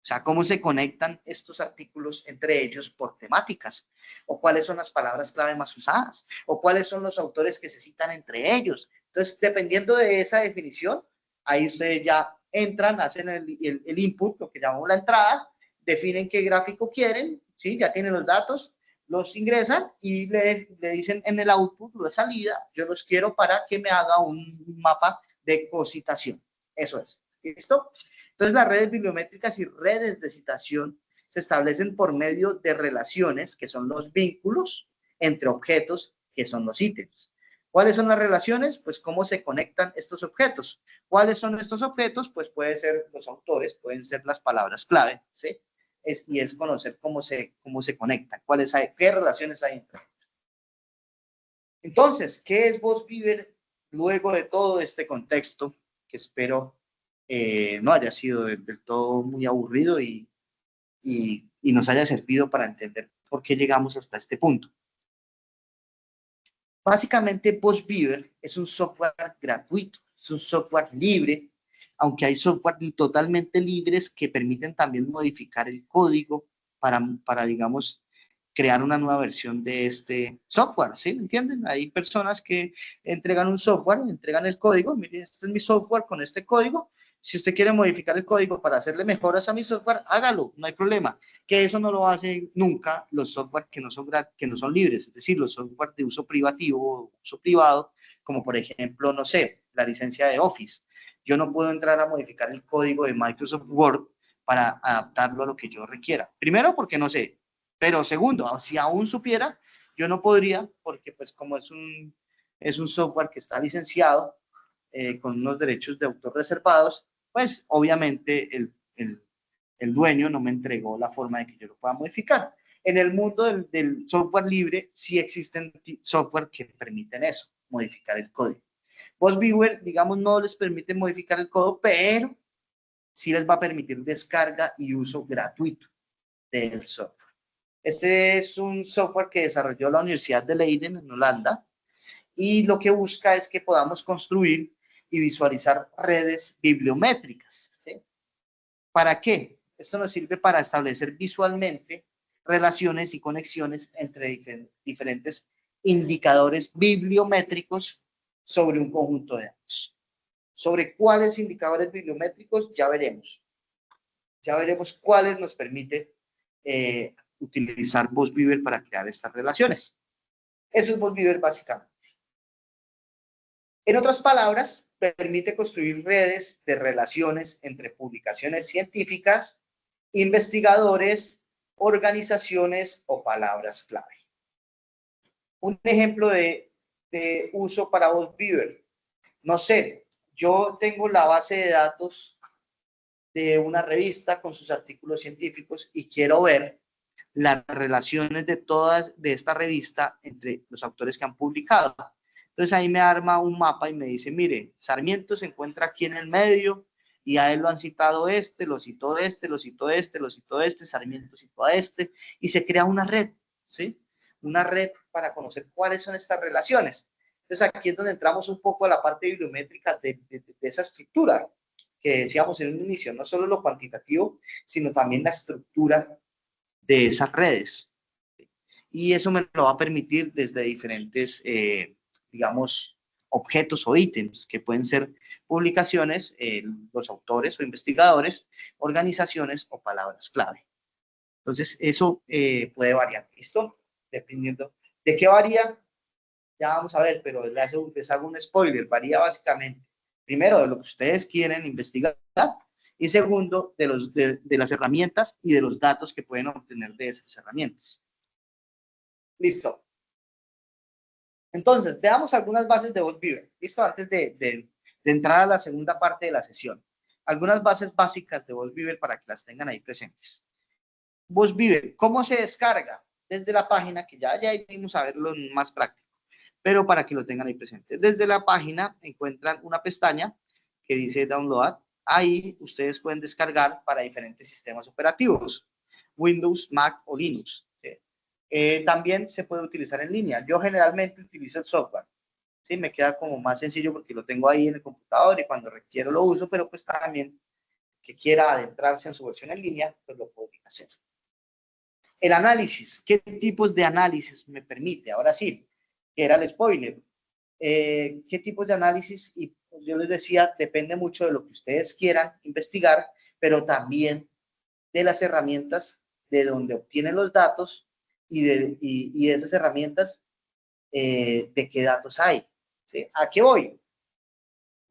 O sea, cómo se conectan estos artículos entre ellos por temáticas, o cuáles son las palabras clave más usadas, o cuáles son los autores que se citan entre ellos. Entonces, dependiendo de esa definición, ahí ustedes ya entran, hacen el input, lo que llamamos la entrada, definen qué gráfico quieren, ¿sí? Ya tienen los datos, los ingresan y le dicen en el output, la salida, yo los quiero para que me haga un mapa de cocitación. Eso es. ¿Listo? Entonces, las redes bibliométricas y redes de citación se establecen por medio de relaciones, que son los vínculos, entre objetos, que son los ítems. ¿Cuáles son las relaciones? Pues cómo se conectan estos objetos. ¿Cuáles son estos objetos? Pues pueden ser los autores, pueden ser las palabras clave, ¿sí? Y es conocer cómo se conectan, qué relaciones hay entre ellos. Entonces, ¿qué es PostBiber luego de todo este contexto, que espero no haya sido del todo muy aburrido y nos haya servido para entender por qué llegamos hasta este punto? Básicamente, PostBiber es un software gratuito, es un software libre, aunque hay software totalmente libres que permiten también modificar el código para digamos, crear una nueva versión de este software, ¿sí? ¿Me entienden? Hay personas que entregan un software, entregan el código, miren, este es mi software con este código. Si usted quiere modificar el código para hacerle mejoras a mi software, hágalo, no hay problema. Que eso no lo hacen nunca los software que no son libres, es decir, los software de uso privativo, uso privado, como por ejemplo, no sé, la licencia de Office. Yo no puedo entrar a modificar el código de Microsoft Word para adaptarlo a lo que yo requiera. Primero, porque no sé, pero segundo, si aún supiera, yo no podría, porque pues como es un software que está licenciado con unos derechos de autor reservados, pues obviamente el dueño no me entregó la forma de que yo lo pueda modificar. En el mundo del software libre sí existen software que permiten eso, modificar el código. PostBiber, digamos, no les permite modificar el código, pero sí les va a permitir descarga y uso gratuito del software. Este es un software que desarrolló la Universidad de Leiden en Holanda y lo que busca es que podamos construir y visualizar redes bibliométricas, ¿sí? ¿Para qué? Esto nos sirve para establecer visualmente relaciones y conexiones entre diferentes indicadores bibliométricos sobre un conjunto de datos. Sobre cuáles indicadores bibliométricos ya veremos. Ya veremos cuáles nos permite utilizar VozBeaver para crear estas relaciones. Eso es VozBeaver básicamente. En otras palabras, permite construir redes de relaciones entre publicaciones científicas, investigadores, organizaciones o palabras clave. Un ejemplo de uso para VozBeaver. No sé, yo tengo la base de datos de una revista con sus artículos científicos y quiero ver las relaciones de todas de esta revista entre los autores que han publicado. Entonces ahí me arma un mapa y me dice, mire, Sarmiento se encuentra aquí en el medio y a él lo han citado este, lo citó este, lo citó este, lo citó este, Sarmiento citó a este y se crea una red, ¿sí? Una red para conocer cuáles son estas relaciones. Entonces aquí es donde entramos un poco a la parte bibliométrica de esa estructura que decíamos en un inicio, no solo lo cuantitativo, sino también la estructura de esas redes. Y eso me lo va a permitir desde diferentes, digamos, objetos o ítems, que pueden ser publicaciones, los autores o investigadores, organizaciones o palabras clave. Entonces, eso puede variar, ¿listo? Dependiendo de qué varía, ya vamos a ver, pero les hago un spoiler, varía básicamente, primero, de lo que ustedes quieren investigar, y segundo, de las herramientas y de los datos que pueden obtener de esas herramientas. Listo. Entonces, veamos algunas bases de VozBeaver. Listo, antes de entrar a la segunda parte de la sesión. Algunas bases básicas de VozBeaver para que las tengan ahí presentes. VozBeaver, ¿cómo se descarga? Desde la página, que ya vimos a verlo más práctico, pero para que lo tengan ahí presente. Desde la página encuentran una pestaña que dice Download. Ahí ustedes pueden descargar para diferentes sistemas operativos, Windows, Mac o Linux. ¿Sí? También se puede utilizar en línea. Yo generalmente utilizo el software. ¿Sí? Me queda como más sencillo porque lo tengo ahí en el computador y cuando requiero lo uso, pero pues también que quiera adentrarse en su versión en línea, pues lo podría hacer. El análisis. ¿Qué tipos de análisis me permite? Ahora sí, que era el spoiler. ¿Qué tipos de análisis? Y pues, yo les decía, depende mucho de lo que ustedes quieran investigar, pero también de las herramientas de donde obtienen los datos y de esas herramientas, de qué datos hay. ¿Sí? ¿A qué voy?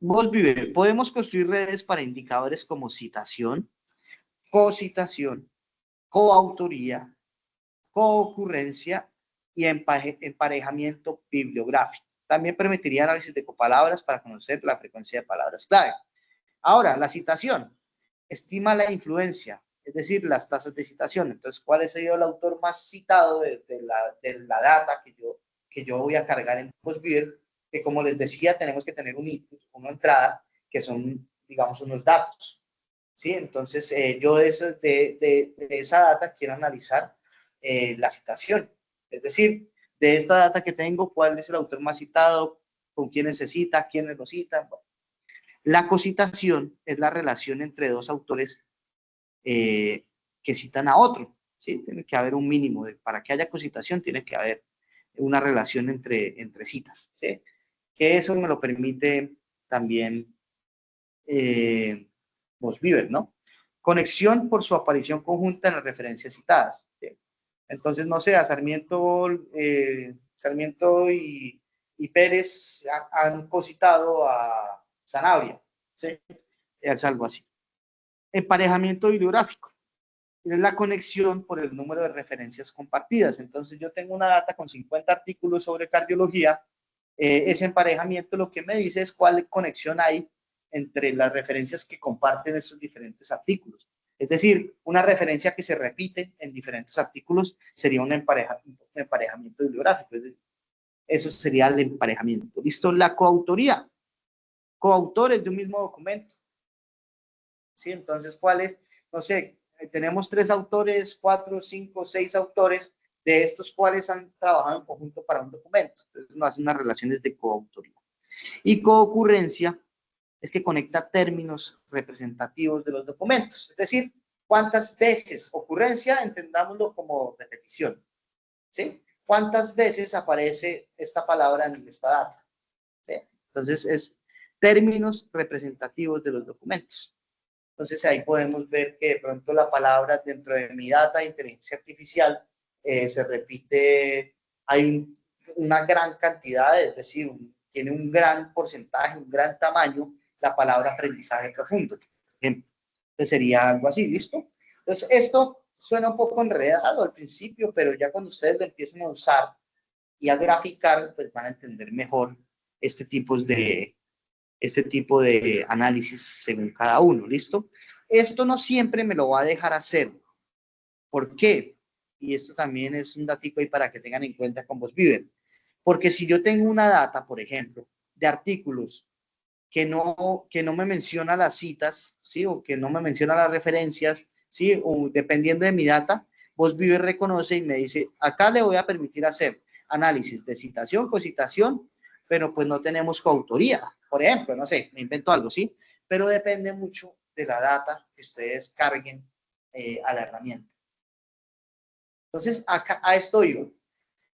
VozBeaver, podemos construir redes para indicadores como citación, cocitación, coautoría, coocurrencia y emparejamiento bibliográfico. También permitiría análisis de copalabras para conocer la frecuencia de palabras clave. Ahora, la citación estima la influencia, es decir, las tasas de citación. Entonces, ¿cuál ha sido el autor más citado de la data que yo voy a cargar en VozBeaver? Que como les decía, tenemos que tener un input, una entrada, que son, digamos, unos datos. ¿Sí? Entonces, yo de esa data quiero analizar la citación. Es decir, de esta data que tengo, cuál es el autor más citado, con quiénes se cita, quiénes lo citan. Bueno. La cocitación es la relación entre dos autores que citan a otro. ¿Sí? Tiene que haber un mínimo. Para que haya cocitación, tiene que haber una relación entre citas. ¿Sí? Que eso me lo permite también VozBeaver, ¿no? Conexión por su aparición conjunta en las referencias citadas. ¿Sí? Entonces, no sé, a Sarmiento y Pérez han cocitado a Sanabria, ¿sí? Es algo así. Emparejamiento bibliográfico. Es la conexión por el número de referencias compartidas. Entonces, yo tengo una data con 50 artículos sobre cardiología. Ese emparejamiento lo que me dice es cuál conexión hay entre las referencias que comparten estos diferentes artículos. Es decir, una referencia que se repite en diferentes artículos sería un emparejamiento bibliográfico. Es decir, eso sería el emparejamiento. ¿Listo? La coautoría. Coautores de un mismo documento. ¿Sí? Entonces, ¿cuál es? No sé, tenemos 3 autores, 4, 5, 6 autores, de estos cuales han trabajado en conjunto para un documento. Entonces, nos hacen unas relaciones de coautoría. Y coocurrencia es que conecta términos representativos de los documentos. Es decir, cuántas veces, ocurrencia, entendámoslo como repetición, ¿sí? ¿Cuántas veces aparece esta palabra en esta data? ¿Sí? Entonces, es términos representativos de los documentos. Entonces, ahí podemos ver que de pronto la palabra dentro de mi data de inteligencia artificial se repite, hay una gran cantidad, es decir, tiene un gran porcentaje, un gran tamaño, la palabra aprendizaje profundo. Entonces, sería algo así, ¿listo? Entonces, esto suena un poco enredado al principio, pero ya cuando ustedes lo empiecen a usar y a graficar, pues van a entender mejor este tipo de análisis según cada uno, ¿listo? Esto no siempre me lo va a dejar hacer. ¿Por qué? Y esto también es un datico ahí para que tengan en cuenta con VozBeaver. Porque si yo tengo una data, por ejemplo, de artículos que no me menciona las citas, ¿sí? O que no me menciona las referencias, ¿sí? O dependiendo de mi data, VozBeaver reconoce y me dice, acá le voy a permitir hacer análisis de citación, cocitación, pero pues no tenemos coautoría, por ejemplo, no sé, me invento algo, ¿sí? Pero depende mucho de la data que ustedes carguen a la herramienta. Entonces, acá, a esto iba.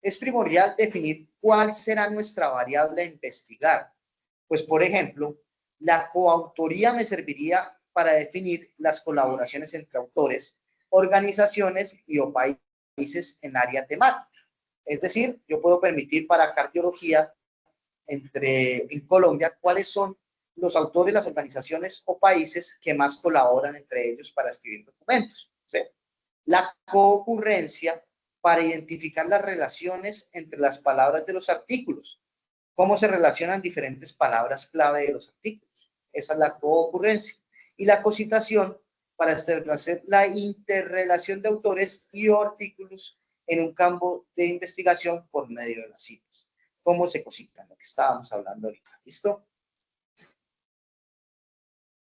Es primordial definir cuál será nuestra variable a investigar. Pues, por ejemplo, la coautoría me serviría para definir las colaboraciones entre autores, organizaciones y o países en área temática. Es decir, yo puedo permitir para cardiología en Colombia cuáles son los autores, las organizaciones o países que más colaboran entre ellos para escribir documentos, ¿sí? La coocurrencia para identificar las relaciones entre las palabras de los artículos, cómo se relacionan diferentes palabras clave de los artículos. Esa es la coocurrencia. Y la cocitación para establecer la interrelación de autores y artículos en un campo de investigación por medio de las citas. ¿Cómo se cocitan? Lo que estábamos hablando ahorita. ¿Listo?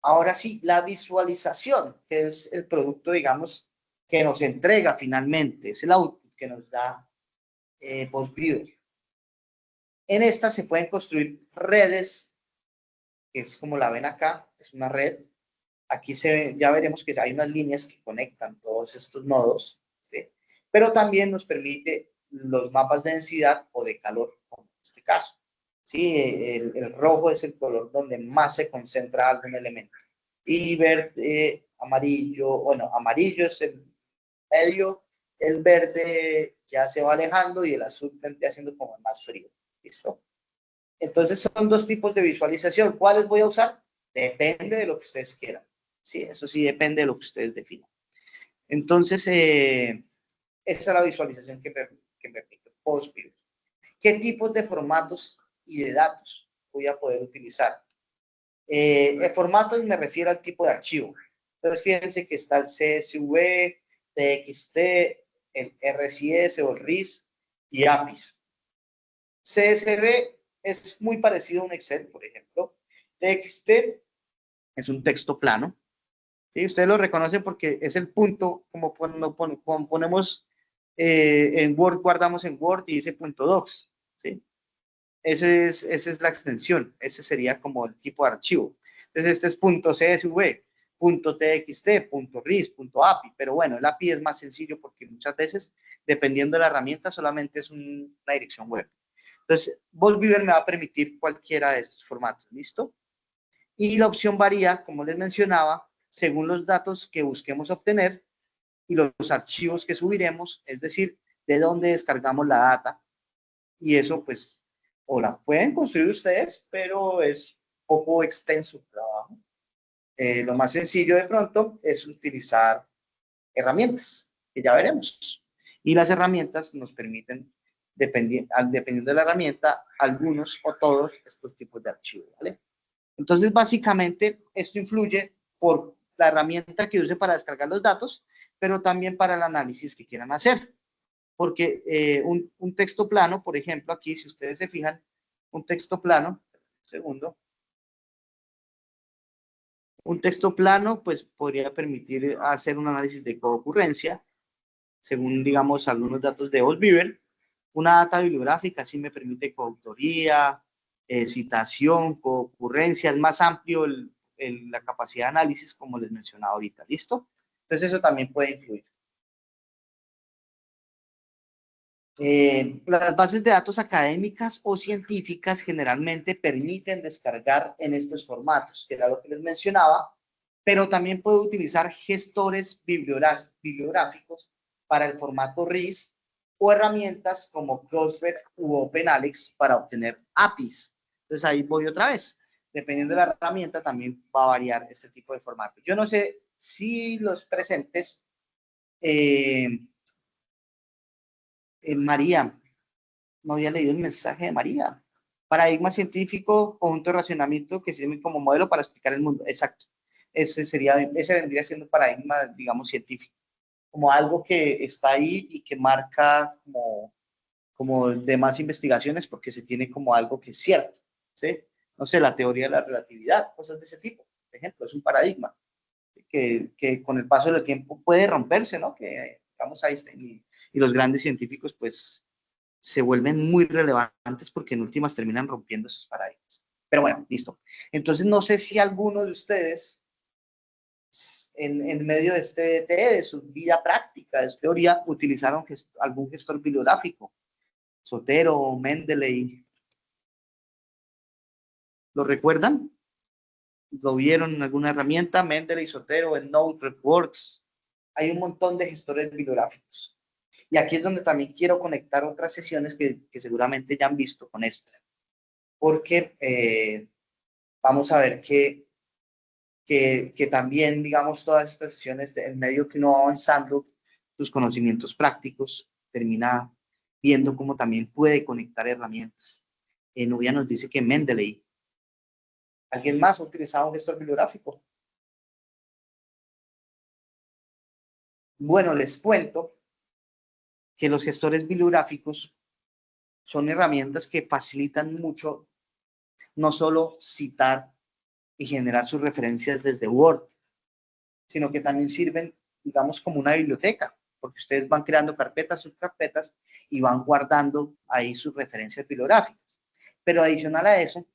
Ahora sí, la visualización, que es el producto, digamos, que nos entrega finalmente, es el output que nos da VozBeaver. En esta se pueden construir redes, que es como la ven acá, es una red. Aquí ya veremos que hay unas líneas que conectan todos estos nodos, ¿sí? Pero también nos permite los mapas de densidad o de calor, como en este caso. ¿Sí? El rojo es el color donde más se concentra algún elemento. Y verde, amarillo, bueno, amarillo es el medio, el verde ya se va alejando y el azul vendría haciendo como más frío. ¿Listo? Entonces son dos tipos de visualización. ¿Cuáles voy a usar? Depende de lo que ustedes quieran. Sí, eso sí depende de lo que ustedes definan. Entonces, esa es la visualización que permite VozBeaver. ¿Qué tipos de formatos y de datos voy a poder utilizar? Formatos me refiero al tipo de archivo. Entonces, fíjense que está el CSV, TXT, el RCS o el RIS y APIs. CSV es muy parecido a un Excel, por ejemplo. TXT es un texto plano. ¿Sí? Ustedes lo reconocen porque es el punto, como cuando ponemos en Word, guardamos en Word y dice .docs. ¿Sí? Esa es la extensión. Ese sería como el tipo de archivo. Entonces, este es .csv, .txt, .ris, .api. Pero bueno, el API es más sencillo porque muchas veces, dependiendo de la herramienta, solamente es una dirección web. Entonces, VozBeaver me va a permitir cualquiera de estos formatos. ¿Listo? Y la opción varía, como les mencionaba, según los datos que busquemos obtener y los archivos que subiremos, es decir, de dónde descargamos la data. Y eso, pues, o la pueden construir ustedes, pero es poco extenso el trabajo. Lo más sencillo de pronto es utilizar herramientas, que ya veremos. Y las herramientas nos permiten, dependiendo de la herramienta, algunos o todos estos tipos de archivos, ¿vale? Entonces, básicamente, esto influye por la herramienta que use para descargar los datos, pero también para el análisis que quieran hacer. Porque un texto plano, por ejemplo, aquí, si ustedes se fijan, un texto plano, segundo, Un texto plano, pues, podría permitir hacer un análisis de coocurrencia, según, digamos, algunos datos de Osbeaver. Una data bibliográfica sí me permite coautoría, citación, coocurrencia. Es más amplio la capacidad de análisis, como les mencionaba ahorita. ¿Listo? Entonces, eso también puede influir. Las bases de datos académicas o científicas generalmente permiten descargar en estos formatos, que era lo que les mencionaba, pero también puedo utilizar gestores bibliográficos para el formato RIS o herramientas como Crossref u OpenAlex para obtener APIs. Entonces ahí voy otra vez. Dependiendo de la herramienta también va a variar este tipo de formato. Yo no sé si los presentes... María, no había leído el mensaje de María. Paradigma científico, conjunto de racionamiento que sirve como modelo para explicar el mundo. Exacto. Ese vendría siendo paradigma, digamos, científico. Como algo que está ahí y que marca como demás investigaciones porque se tiene como algo que es cierto. ¿Sí? No sé, la teoría de la relatividad, cosas de ese tipo. Por ejemplo, es un paradigma que con el paso del tiempo puede romperse, ¿no? Que, digamos, Einstein y los grandes científicos, pues, se vuelven muy relevantes porque en últimas terminan rompiendo esos paradigmas. Pero bueno, listo. Entonces, no sé si alguno de ustedes, en medio de de su vida práctica, de su teoría, utilizaron algún gestor bibliográfico. Zotero, Mendeley. ¿Lo recuerdan? ¿Lo vieron en alguna herramienta? Mendeley, Zotero, EndNote, RefWorks. Hay un montón de gestores bibliográficos. Y aquí es donde también quiero conectar otras sesiones que seguramente ya han visto con esta. Porque vamos a ver que también, digamos, todas estas sesiones, en medio que uno va avanzando sus conocimientos prácticos, termina viendo cómo también puede conectar herramientas. Nubia nos dice que Mendeley. ¿Alguien más ha utilizado un gestor bibliográfico? Bueno, les cuento que los gestores bibliográficos son herramientas que facilitan mucho no solo citar y generar sus referencias desde Word, sino que también sirven, digamos, como una biblioteca, porque ustedes van creando carpetas, subcarpetas y van guardando ahí sus referencias bibliográficas. Pero adicional a eso,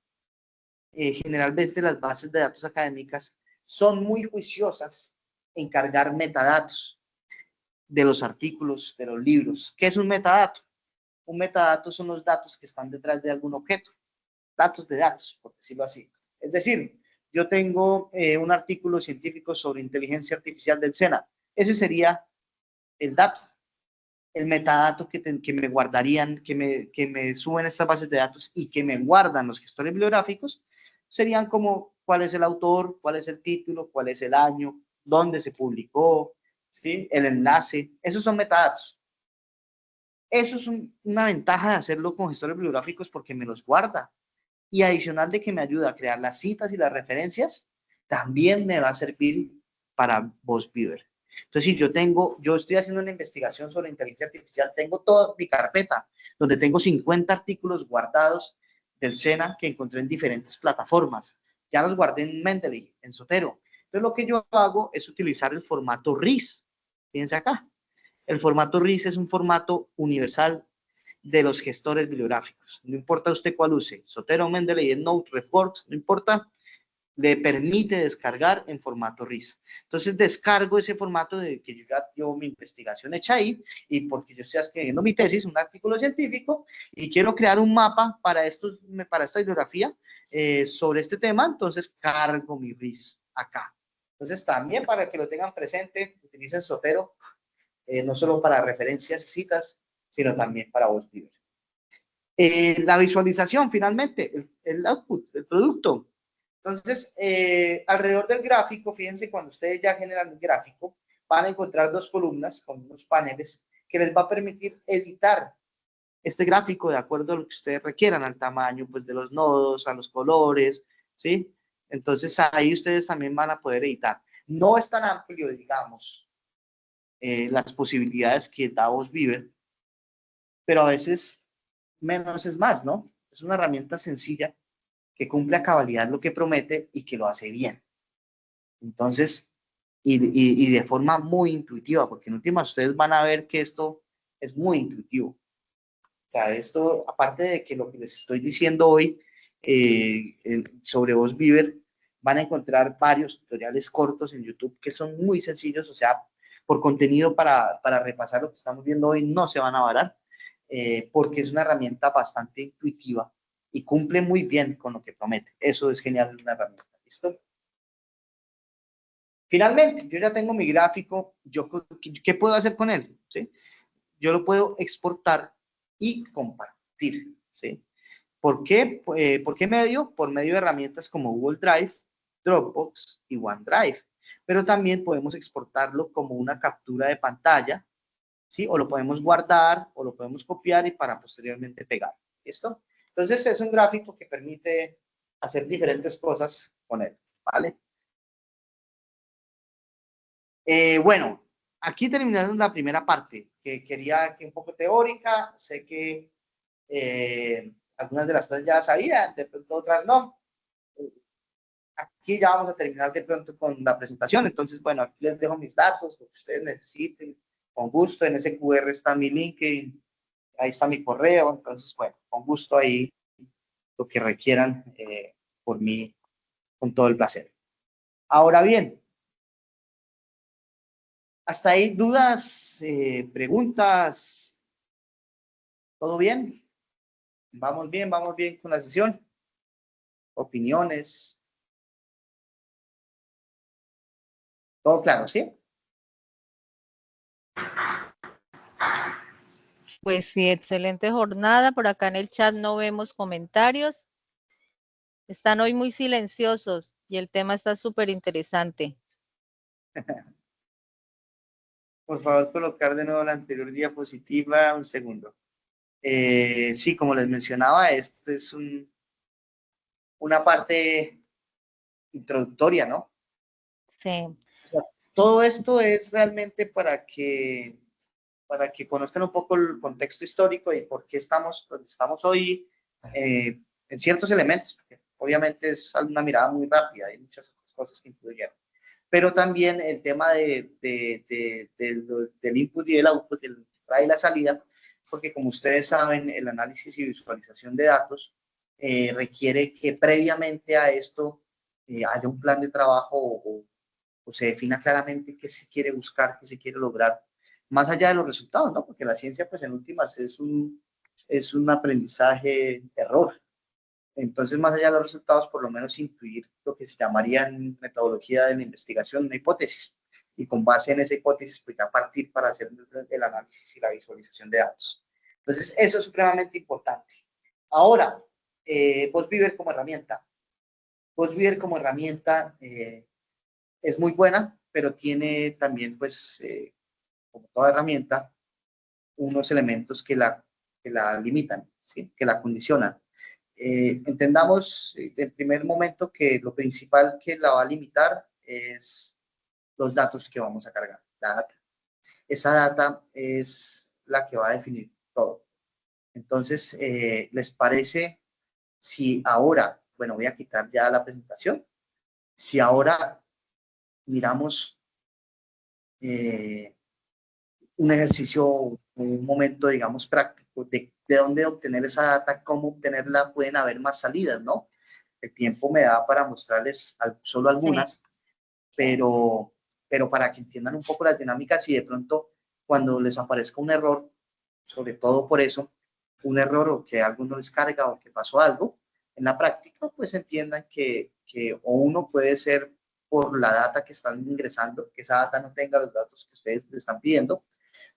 generalmente las bases de datos académicas son muy juiciosas en cargar metadatos de los artículos, de los libros. ¿Qué es un metadato? Un metadato son los datos que están detrás de algún objeto, datos de datos, por decirlo así. Es decir, yo tengo un artículo científico sobre inteligencia artificial del SENA. Ese sería el dato, el metadato que me guardarían, que me suben estas bases de datos y que me guardan los gestores bibliográficos, serían como cuál es el autor, cuál es el título, cuál es el año, dónde se publicó, ¿sí? El enlace. Esos son metadatos. Eso es una ventaja de hacerlo con gestores bibliográficos porque me los guarda. Y adicional de que me ayuda a crear las citas y las referencias, también me va a servir para VozViewer. Entonces, si yo estoy haciendo una investigación sobre inteligencia artificial, tengo toda mi carpeta, donde tengo 50 artículos guardados del SENA que encontré en diferentes plataformas. Ya los guardé en Mendeley, en Zotero. Entonces, lo que yo hago es utilizar el formato RIS. Fíjense acá. El formato RIS es un formato universal de los gestores bibliográficos. No importa usted cuál use, Zotero, Mendeley, EndNote, RefWorks, no importa, le permite descargar en formato RIS. Entonces descargo ese formato de que yo ya llevo mi investigación hecha ahí y porque yo estoy escribiendo mi tesis, un artículo científico y quiero crear un mapa para esta bibliografía sobre este tema, entonces cargo mi RIS acá. Entonces también para que lo tengan presente, utilicen Zotero, no solo para referencias y citas, sino también para VozViewer. La visualización, finalmente, el output, el producto. Entonces, alrededor del gráfico, fíjense, cuando ustedes ya generan el gráfico, van a encontrar dos columnas con unos paneles que les va a permitir editar este gráfico de acuerdo a lo que ustedes requieran, al tamaño pues, de los nodos, a los colores, ¿sí? Entonces, ahí ustedes también van a poder editar. No es tan amplio, digamos, las posibilidades que da VozViewer, pero a veces menos es más, ¿no? Es una herramienta sencilla que cumple a cabalidad lo que promete y que lo hace bien. Entonces, y de forma muy intuitiva, porque en últimas ustedes van a ver que esto es muy intuitivo. O sea, esto, aparte de que lo que les estoy diciendo hoy sobre VozBeaver, van a encontrar varios tutoriales cortos en YouTube que son muy sencillos, o sea, por contenido para repasar lo que estamos viendo hoy no se van a varar, porque es una herramienta bastante intuitiva y cumple muy bien con lo que promete. Eso es genial, una herramienta. ¿Listo? Finalmente, yo ya tengo mi gráfico. ¿Qué puedo hacer con él? ¿Sí? Yo lo puedo exportar y compartir. ¿Sí? ¿Por qué? ¿Por qué medio? Por medio de herramientas como Google Drive, Dropbox y OneDrive. Pero también podemos exportarlo como una captura de pantalla, ¿sí? O lo podemos guardar, o lo podemos copiar y para posteriormente pegar. ¿Listo? Entonces es un gráfico que permite hacer diferentes cosas con él, ¿vale? Bueno, aquí terminamos la primera parte, que quería que un poco teórica. Sé que algunas de las cosas ya sabían, de pronto otras no. Aquí ya vamos a terminar de pronto con la presentación. Entonces, bueno, aquí les dejo mis datos, lo que ustedes necesiten. Con gusto, en ese QR está mi link, ahí está mi correo. Entonces, bueno, con gusto ahí lo que requieran por mí, con todo el placer. Ahora bien, hasta ahí dudas, preguntas, ¿todo bien? Vamos bien con la sesión. Opiniones. Todo claro, ¿sí? Pues sí, excelente jornada. Por acá en el chat no vemos comentarios. Están hoy muy silenciosos y el tema está súper interesante. Por favor, colocar de nuevo la anterior diapositiva, un segundo. Sí, como les mencionaba, esta es una parte introductoria, ¿no? Sí. O sea, todo esto es realmente para que conozcan un poco el contexto histórico y por qué estamos donde estamos hoy en ciertos elementos. Porque obviamente es una mirada muy rápida, hay muchas cosas que influyen. Pero también el tema del input y el output, del entrada y la salida, porque como ustedes saben, el análisis y visualización de datos requiere que previamente a esto haya un plan de trabajo o se defina claramente qué se quiere buscar, qué se quiere lograr, más allá de los resultados, ¿no? Porque la ciencia, pues en últimas, es un aprendizaje error. Entonces, más allá de los resultados, por lo menos incluir lo que se llamaría en metodología de la investigación una hipótesis. Y con base en esa hipótesis, pues ya partir para hacer el análisis y la visualización de datos. Entonces, eso es supremamente importante. Ahora, VozBeaver como herramienta. VozBeaver como herramienta es muy buena, pero tiene también, pues, como toda herramienta, unos elementos que la limitan, ¿sí? Que la condicionan. Entendamos en primer momento que lo principal que la va a limitar es los datos que vamos a cargar, la data. Esa data es la que va a definir todo. Entonces, ¿les parece si ahora, bueno, voy a quitar ya la presentación, si ahora miramos un ejercicio, un momento, digamos, práctico de dónde obtener esa data, cómo obtenerla? Pueden haber más salidas, ¿no? El tiempo me da para mostrarles solo algunas, sí, pero para que entiendan un poco las dinámicas y de pronto cuando les aparezca un error, sobre todo por eso, un error o que algo no les carga o que pasó algo, en la práctica pues entiendan que o uno puede ser por la data que están ingresando, que esa data no tenga los datos que ustedes le están pidiendo,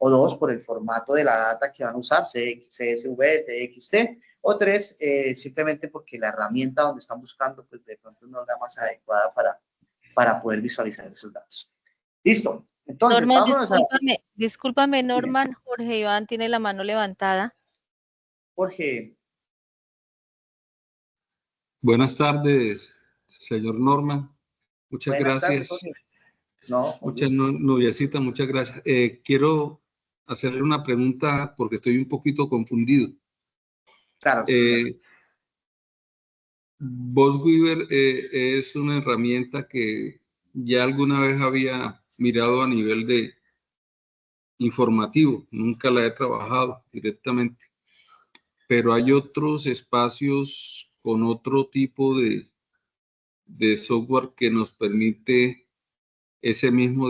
o dos, por el formato de la data que van a usar, CSV, TXT, o tres, simplemente porque la herramienta donde están buscando, pues de pronto no es la más adecuada para poder visualizar esos datos. Listo. Entonces, Norman, vámonos discúlpame, Norman, Jorge Iván tiene la mano levantada. Jorge. Buenas tardes, señor Norman. Muchas Buenas gracias. Tardes, Jorge. No, muchas noviecitas, muchas gracias. Quiero hacerle una pregunta porque estoy un poquito confundido. Claro. VozBeaver es una herramienta que ya alguna vez había mirado a nivel de informativo, nunca la he trabajado directamente, pero hay otros espacios con otro tipo de software que nos permite ese mismo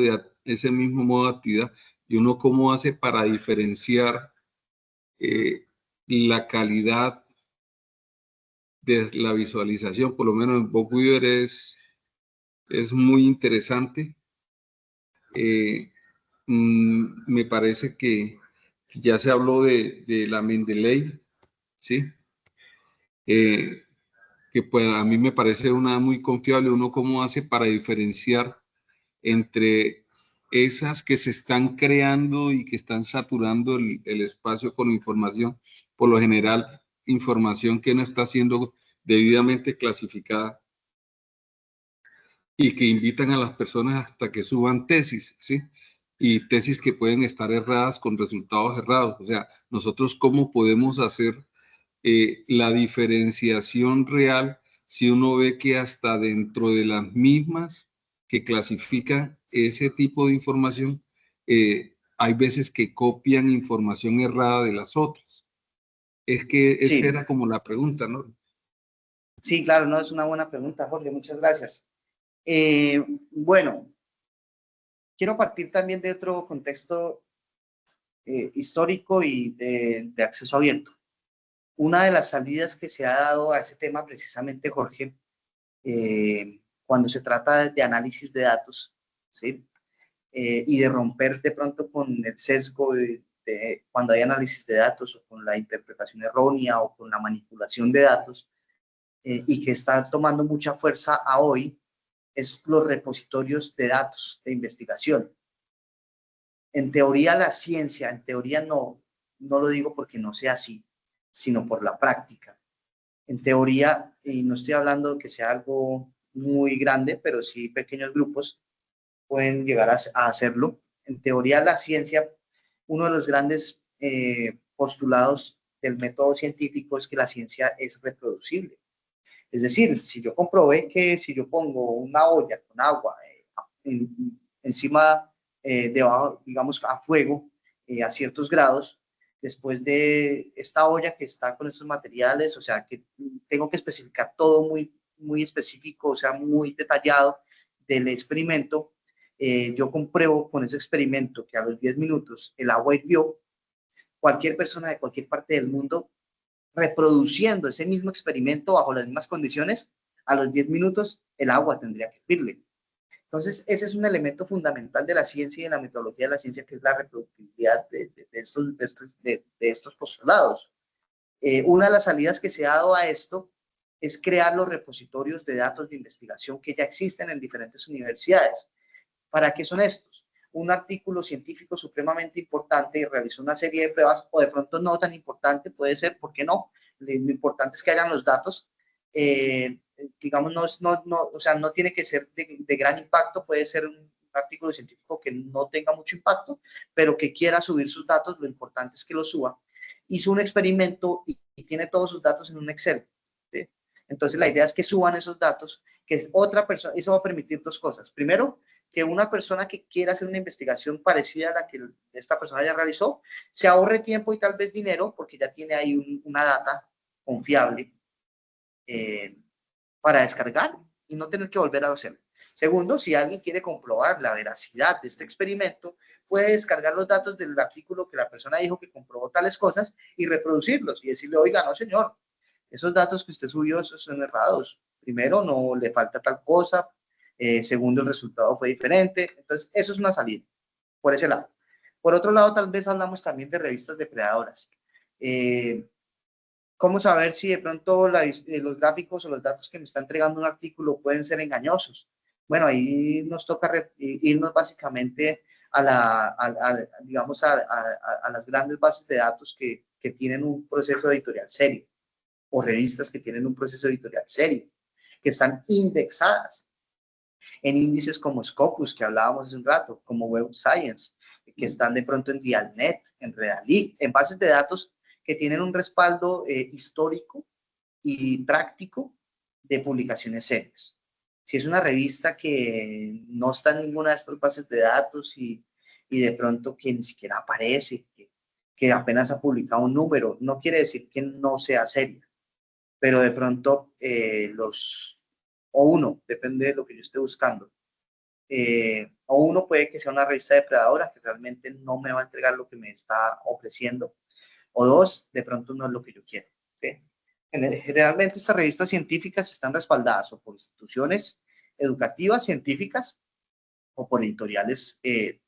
modo de actividad, y uno cómo hace para diferenciar la calidad de la visualización. Por lo menos en Bookweaver es muy interesante. Me parece que ya se habló de la Mendeley, ¿sí? Que pues a mí me parece una muy confiable. Uno cómo hace para diferenciar entre esas que se están creando y que están saturando el espacio con información, por lo general información que no está siendo debidamente clasificada y que invitan a las personas hasta que suban tesis, ¿sí? Y tesis que pueden estar erradas con resultados errados. O sea, nosotros cómo podemos hacer la diferenciación real si uno ve que hasta dentro de las mismas que clasifican ese tipo de información, hay veces que copian información errada de las otras. Es que esa Sí. era como la pregunta, ¿no? Sí, claro, no, es una buena pregunta, Jorge, muchas gracias. Bueno, quiero partir también de otro contexto histórico y de acceso abierto. Una de las salidas que se ha dado a ese tema precisamente, Jorge, cuando se trata de análisis de datos, ¿sí? Y de romper de pronto con el sesgo de cuando hay análisis de datos, o con la interpretación errónea, o con la manipulación de datos, y que está tomando mucha fuerza a hoy, es los repositorios de datos de investigación. En teoría la ciencia, en teoría no lo digo porque no sea así, sino por la práctica. En teoría, y no estoy hablando de que sea algo muy grande, pero sí pequeños grupos pueden llegar a hacerlo. En teoría la ciencia, uno de los grandes postulados del método científico es que la ciencia es reproducible. Es decir, si yo comprobé que si yo pongo una olla con agua encima, debajo, digamos, a fuego, a ciertos grados, después de esta olla que está con estos materiales, o sea, que tengo que especificar todo muy específico, o sea, muy detallado del experimento, yo compruebo con ese experimento que a los 10 minutos el agua hirvió. Cualquier persona de cualquier parte del mundo reproduciendo ese mismo experimento bajo las mismas condiciones, a los 10 minutos el agua tendría que hervirle. Entonces, ese es un elemento fundamental de la ciencia y de la metodología de la ciencia, que es la reproductibilidad de estos postulados. Una de las salidas que se ha dado a esto es crear los repositorios de datos de investigación que ya existen en diferentes universidades. ¿Para qué son estos? Un artículo científico supremamente importante realizó una serie de pruebas, o de pronto no tan importante, puede ser, ¿por qué no? Lo importante es que hayan los datos. Digamos, o sea, no tiene que ser de gran impacto, puede ser un artículo científico que no tenga mucho impacto, pero que quiera subir sus datos, lo importante es que lo suba. Hizo un experimento y tiene todos sus datos en un Excel, ¿sí? Entonces la idea es que suban esos datos, que otra persona, eso va a permitir dos cosas. Primero, que una persona que quiera hacer una investigación parecida a la que esta persona ya realizó, se ahorre tiempo y tal vez dinero, porque ya tiene ahí una data confiable para descargar y no tener que volver a hacerlo. Segundo, si alguien quiere comprobar la veracidad de este experimento, puede descargar los datos del artículo que la persona dijo que comprobó tales cosas y reproducirlos y decirle, oiga, no señor, esos datos que usted subió, esos son errados. Primero, no le falta tal cosa. Segundo, el resultado fue diferente. Entonces, eso es una salida, por ese lado. Por otro lado, tal vez hablamos también de revistas depredadoras. ¿Cómo saber si de pronto los gráficos o los datos que me está entregando un artículo pueden ser engañosos? Bueno, ahí nos toca irnos básicamente digamos, a las grandes bases de datos que tienen un proceso editorial serio, o revistas que tienen un proceso editorial serio, que están indexadas en índices como Scopus, que hablábamos hace un rato, como Web Science, que están de pronto en Dialnet, en Redalyt, en bases de datos que tienen un respaldo histórico y práctico de publicaciones serias. Si es una revista que no está en ninguna de estas bases de datos y de pronto que ni siquiera aparece, que apenas ha publicado un número, no quiere decir que no sea seria, pero de pronto o uno, depende de lo que yo esté buscando, o uno puede que sea una revista depredadora que realmente no me va a entregar lo que me está ofreciendo, o dos, de pronto no es lo que yo quiero, ¿sí? Generalmente estas revistas científicas están respaldadas o por instituciones educativas científicas o por editoriales de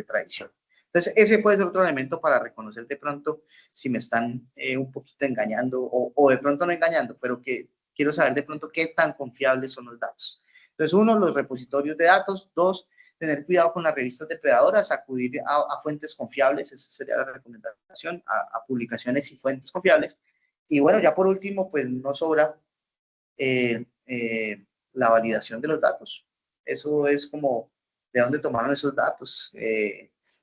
tradición. Entonces, ese puede ser otro elemento para reconocer de pronto si me están un poquito engañando o de pronto no engañando, pero que quiero saber de pronto qué tan confiables son los datos. Entonces, uno, los repositorios de datos. Dos, tener cuidado con las revistas depredadoras, acudir a fuentes confiables, esa sería la recomendación, a publicaciones y fuentes confiables. Y bueno, ya por último, pues no sobra la validación de los datos. Eso es como de dónde tomaron esos datos.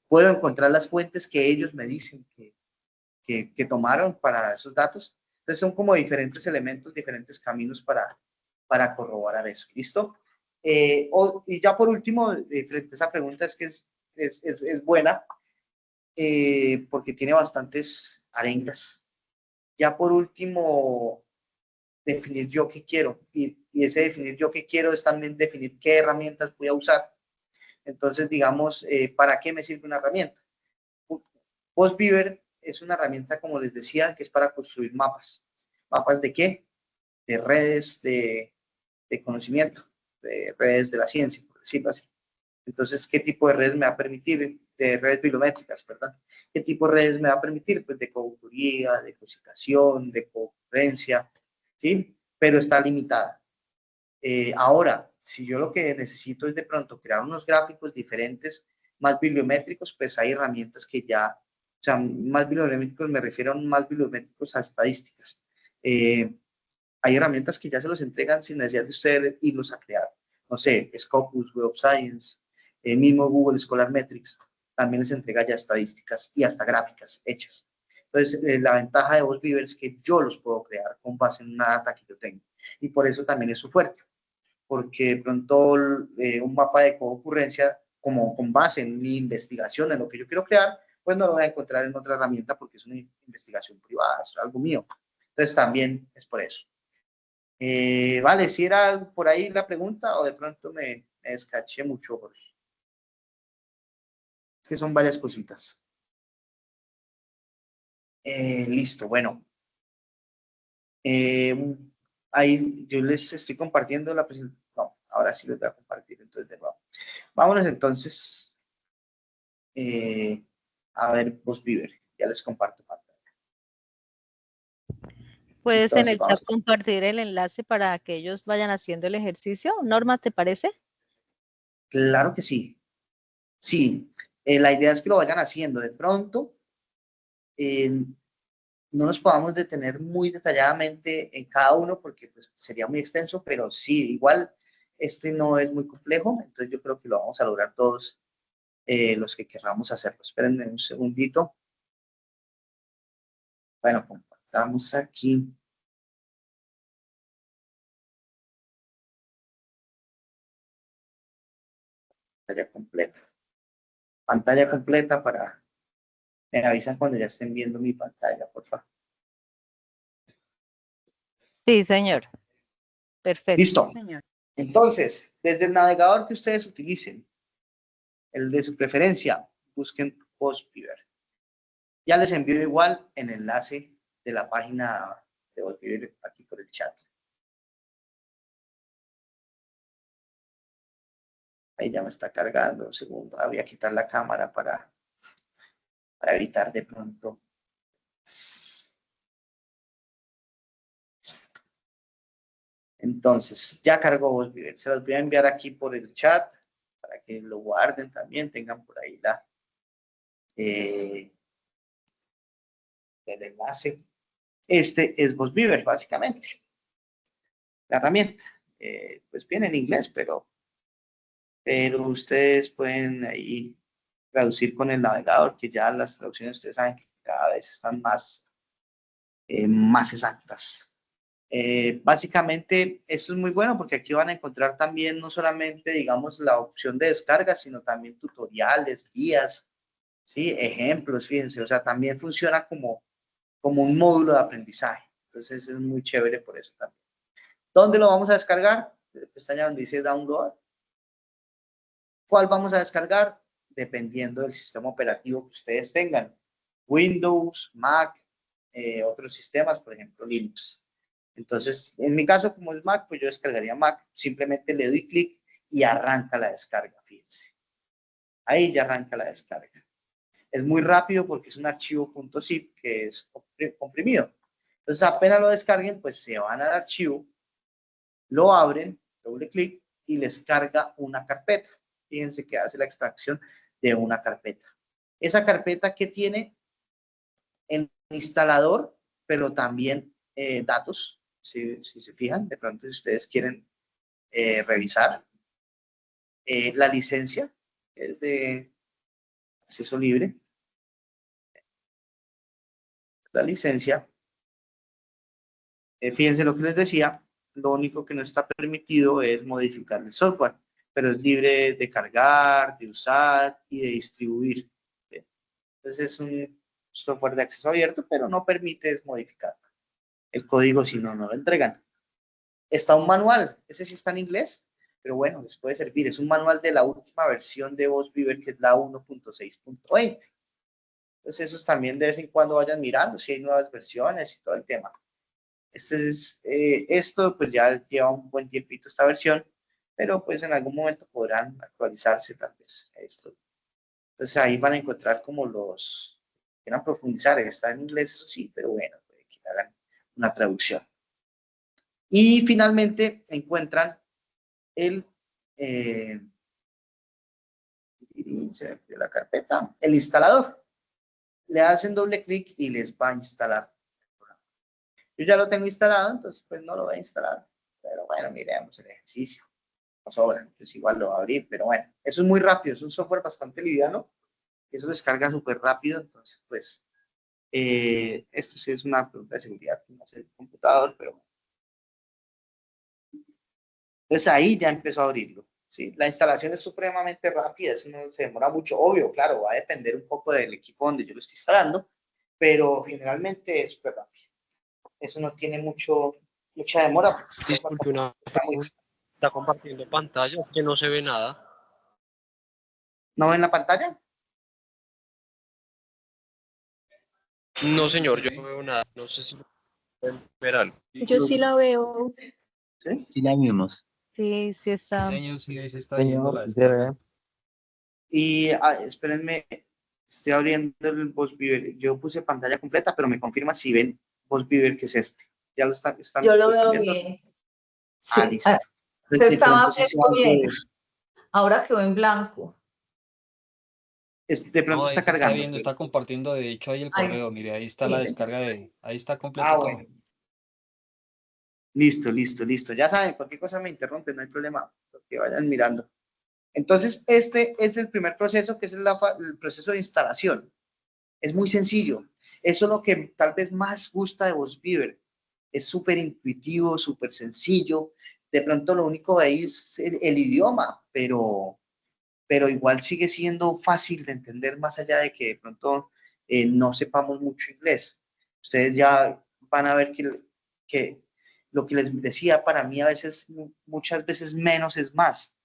Puedo encontrar las fuentes que ellos me dicen que tomaron para esos datos. Entonces son como diferentes elementos, diferentes caminos para corroborar eso. ¿Listo? Y ya por último, frente a esa pregunta, es que es buena porque tiene bastantes arengas. Ya por último, definir yo qué quiero. Y ese definir yo qué quiero es también definir qué herramientas voy a usar. Entonces, digamos, ¿para qué me sirve una herramienta? PostBeaver es una herramienta, como les decía, que es para construir mapas. ¿Mapas de qué? De redes de conocimiento, de redes de la ciencia, por decirlo así. Entonces, ¿qué tipo de redes me va a permitir? De redes bibliométricas, ¿verdad? ¿Qué tipo de redes me va a permitir? Pues de coautoría, de cosificación, de concurrencia, ¿sí? Pero está limitada. Ahora, si yo lo que necesito es de pronto crear unos gráficos diferentes, más bibliométricos, pues hay herramientas que ya, o sea, más bibliométricos me refiero a más bibliométricos a estadísticas. Hay herramientas que ya se los entregan sin necesidad de ustedes irlos a crear. No sé, Scopus, Web of Science, mismo Google Scholar Metrics, también les entrega ya estadísticas y hasta gráficas hechas. Entonces, la ventaja de PostBeaver es que yo los puedo crear con base en una data que yo tengo. Y por eso también es su fuerte. Porque de pronto un mapa de concurrencia, como con base en mi investigación, en lo que yo quiero crear, pues no lo voy a encontrar en otra herramienta porque es una investigación privada, es algo mío. Entonces, también es por eso. Vale, si era por ahí la pregunta o de pronto me descaché mucho, Jorge. Es que son varias cositas. Listo, bueno. Ahí yo les estoy compartiendo la presentación. No, ahora sí les voy a compartir, entonces de nuevo. Vámonos entonces a ver PostBeaver. Ya les comparto pantalla. Puedes en Entonces, el chat compartir el enlace para que ellos vayan haciendo el ejercicio. Norma, ¿te parece? Claro que sí. Sí, la idea es que lo vayan haciendo. De pronto, no nos podamos detener muy detalladamente en cada uno porque pues, sería muy extenso, pero sí, igual este no es muy complejo, entonces yo creo que lo vamos a lograr todos los que querramos hacerlo. Espérenme un segundito. Bueno, compartamos aquí. Pantalla completa. Pantalla completa para... Me avisan cuando ya estén viendo mi pantalla, por favor. Sí, señor. Perfecto. Listo. Sí, señor. Entonces, desde el navegador que ustedes utilicen, el de su preferencia, busquen PostBeaver. Ya les envío igual el enlace de la página de PostBeaver aquí por el chat. Ahí ya me está cargando. Un segundo. Voy a quitar la cámara para evitar de pronto. Entonces, ya cargó PostBeaver. Se los voy a enviar aquí por el chat para que lo guarden también. Tengan por ahí el enlace. Este es PostBeaver, básicamente. La herramienta. Pues viene en inglés, pero ustedes pueden ahí traducir con el navegador, que ya las traducciones ustedes saben que cada vez están más exactas. Básicamente, esto es muy bueno porque aquí van a encontrar también no solamente, digamos, la opción de descarga, sino también tutoriales, guías, ¿sí? Ejemplos, fíjense, o sea, también funciona como un módulo de aprendizaje. Entonces, es muy chévere por eso también. ¿Dónde lo vamos a descargar? Pestaña donde dice Download. ¿Cuál vamos a descargar? Dependiendo del sistema operativo que ustedes tengan. Windows, Mac, otros sistemas, por ejemplo, Linux. Entonces, en mi caso, como es Mac, pues yo descargaría Mac. Simplemente le doy clic y arranca la descarga, fíjense. Ahí ya arranca la descarga. Es muy rápido porque es un archivo .zip que es comprimido. Entonces, apenas lo descarguen, pues se van al archivo, lo abren, doble clic y les carga una carpeta. Fíjense que hace la extracción de una carpeta. Esa carpeta que tiene el instalador, pero también datos, si se fijan, de pronto si ustedes quieren revisar. La licencia es de acceso libre. La licencia, fíjense lo que les decía, lo único que no está permitido es modificar el software, pero es libre de cargar, de usar y de distribuir. ¿Sí? Entonces es un software de acceso abierto, pero no permite modificar el código si no lo entregan. Está un manual, ese sí está en inglés, pero bueno, les puede servir. Es un manual de la última versión de VozBeaver, que es la 1.6.20. Entonces esos también de vez en cuando vayan mirando si hay nuevas versiones y todo el tema. Esto pues ya lleva un buen tiempito esta versión, pero pues en algún momento podrán actualizarse tal vez esto. Entonces ahí van a encontrar como quieran profundizar, está en inglés, eso sí, pero bueno, puede que hagan una traducción. Y finalmente encuentran la carpeta, el instalador. Le hacen doble clic y les va a instalar. Yo ya lo tengo instalado, entonces pues no lo voy a instalar. Pero bueno, miremos el ejercicio. No sobra, entonces igual lo va a abrir, pero bueno, eso es muy rápido, es un software bastante liviano. Eso descarga súper rápido, entonces pues esto sí es una pregunta de seguridad que no hace el computador, pero bueno. Entonces ahí ya empezó a abrirlo. ¿Sí? La instalación es supremamente rápida, eso no se demora mucho, obvio, claro, va a depender un poco del equipo donde yo lo estoy instalando, pero generalmente es súper rápido. Eso no tiene mucha demora. Disculpe, una pregunta. Está compartiendo pantalla que no se ve nada. ¿No ven la pantalla? No, señor, yo no veo nada. No sé si pueden ver algo. Yo sí la veo. ¿Sí? Sí la vimos. Sí, sí está. Señor, sí, ahí se está viendo la Señor, descarga. Y espérenme, estoy abriendo el VozBeaver. Yo puse pantalla completa, pero me confirma si ven VozBeaver, que es este. ¿Ya lo están Yo lo están veo viendo? bien. Ah, Sí, listo. se Entonces, estaba de pronto, sí viendo se bien. ve- Ahora quedó en blanco. de pronto No, está ahí se está cargando. viendo, está compartiendo, de hecho, ahí el Ahí correo, está. mire, ahí está la Miren. descarga ahí está completo todo. Bueno. Listo. Ya saben, cualquier cosa me interrumpe, no hay problema, que vayan mirando. Entonces, este es el primer proceso, que es el proceso de instalación. Es muy sencillo. Eso es lo que tal vez más gusta de VozBeaver. Es súper intuitivo, súper sencillo. De pronto lo único de ahí es el idioma, pero igual sigue siendo fácil de entender, más allá de que de pronto no sepamos mucho inglés. Ustedes ya van a ver que lo que les decía, para mí a veces, muchas veces menos es más.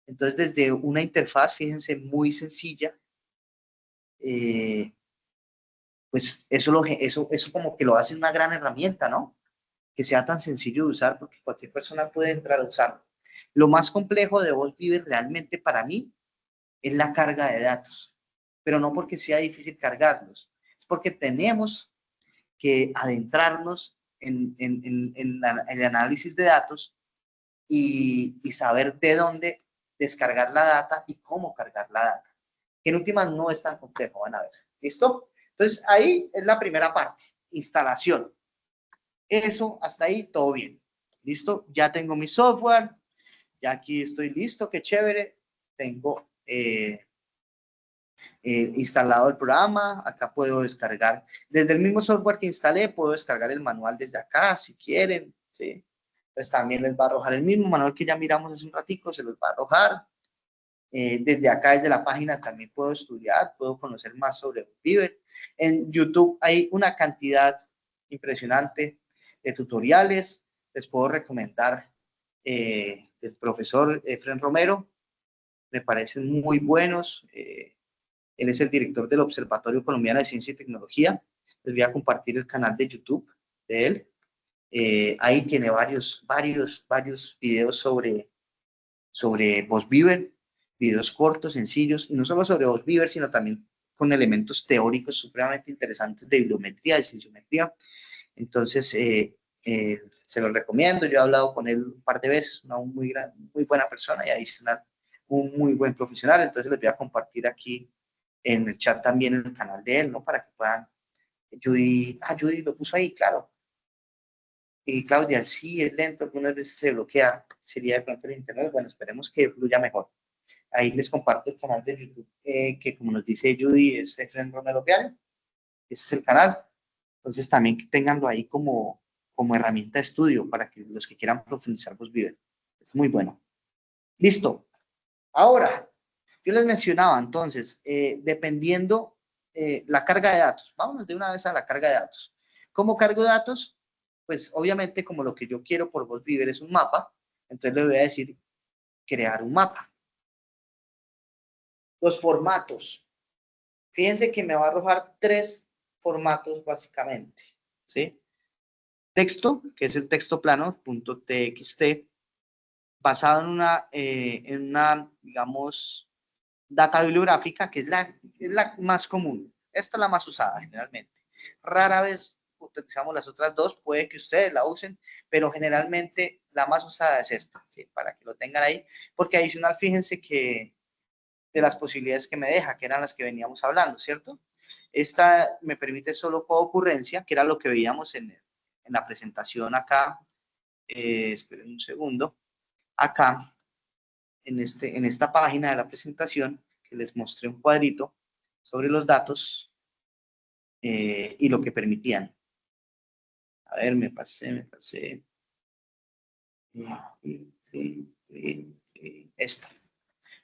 Entonces, desde una interfaz, fíjense, muy sencilla, pues eso como que lo hace una gran herramienta, ¿no? Que sea tan sencillo de usar, porque cualquier persona puede entrar a usarlo. Lo más complejo de VozBeaver realmente para mí es la carga de datos, pero no porque sea difícil cargarlos, es porque tenemos que adentrarnos en el análisis de datos y saber de dónde descargar la data y cómo cargar la data, que en últimas no es tan complejo, van a ver. ¿Listo? Entonces, ahí es la primera parte, instalación. Eso, hasta ahí, todo bien. ¿Listo? Ya tengo mi software, ya aquí estoy listo, qué chévere. Tengo instalado el programa, acá puedo descargar, desde el mismo software que instalé, puedo descargar el manual desde acá, si quieren. ¿sí? Entonces también les va a arrojar el mismo manual que ya miramos hace un ratico, se los va a arrojar. Desde acá, desde la página, también puedo estudiar, puedo conocer más sobre Viver. En YouTube hay una cantidad impresionante de tutoriales. Les puedo recomendar del profesor Efren Romero, me parecen muy buenos. Él es el director del Observatorio Colombiano de Ciencia y Tecnología. Les voy a compartir el canal de YouTube de él. Ahí tiene varios videos sobre VozViver, videos cortos, sencillos, y no solo sobre VozViver, sino también con elementos teóricos supremamente interesantes de bibliometría, de cienciometría. Entonces, se los recomiendo. Yo he hablado con él un par de veces, una muy buena persona y adicional, un muy buen profesional. Entonces, les voy a compartir aquí en el chat también el canal de él, ¿no? Para que puedan. Judy lo puso ahí, claro. Y Claudia, sí, es lento, algunas veces se bloquea, sería de pronto el internet. Bueno, esperemos que fluya mejor. Ahí les comparto el canal de YouTube, que como nos dice Judy, es Efren Romero Vial. Ese es el canal. Entonces también tenganlo ahí como herramienta de estudio para que los que quieran profundizar VozViver. Es muy bueno. Listo. Ahora, yo les mencionaba entonces, dependiendo la carga de datos. Vámonos de una vez a la carga de datos. ¿Cómo cargo datos? Pues obviamente como lo que yo quiero por VozViver es un mapa, entonces le voy a decir crear un mapa. Los formatos. Fíjense que me va a arrojar 3 formatos básicamente, ¿sí? Texto, que es el texto plano, .txt, basado en una, digamos, data bibliográfica, que es la más común. Esta es la más usada generalmente. Rara vez utilizamos las otras dos, puede que ustedes la usen, pero generalmente la más usada es esta, ¿sí? Para que lo tengan ahí, porque adicional, fíjense que de las posibilidades que me deja, que eran las que veníamos hablando, ¿cierto? Esta me permite solo coocurrencia, que era lo que veíamos en la presentación acá. Esperen un segundo. Acá, en esta página de la presentación, que les mostré un cuadrito sobre los datos y lo que permitían. A ver, me pasé. Esta.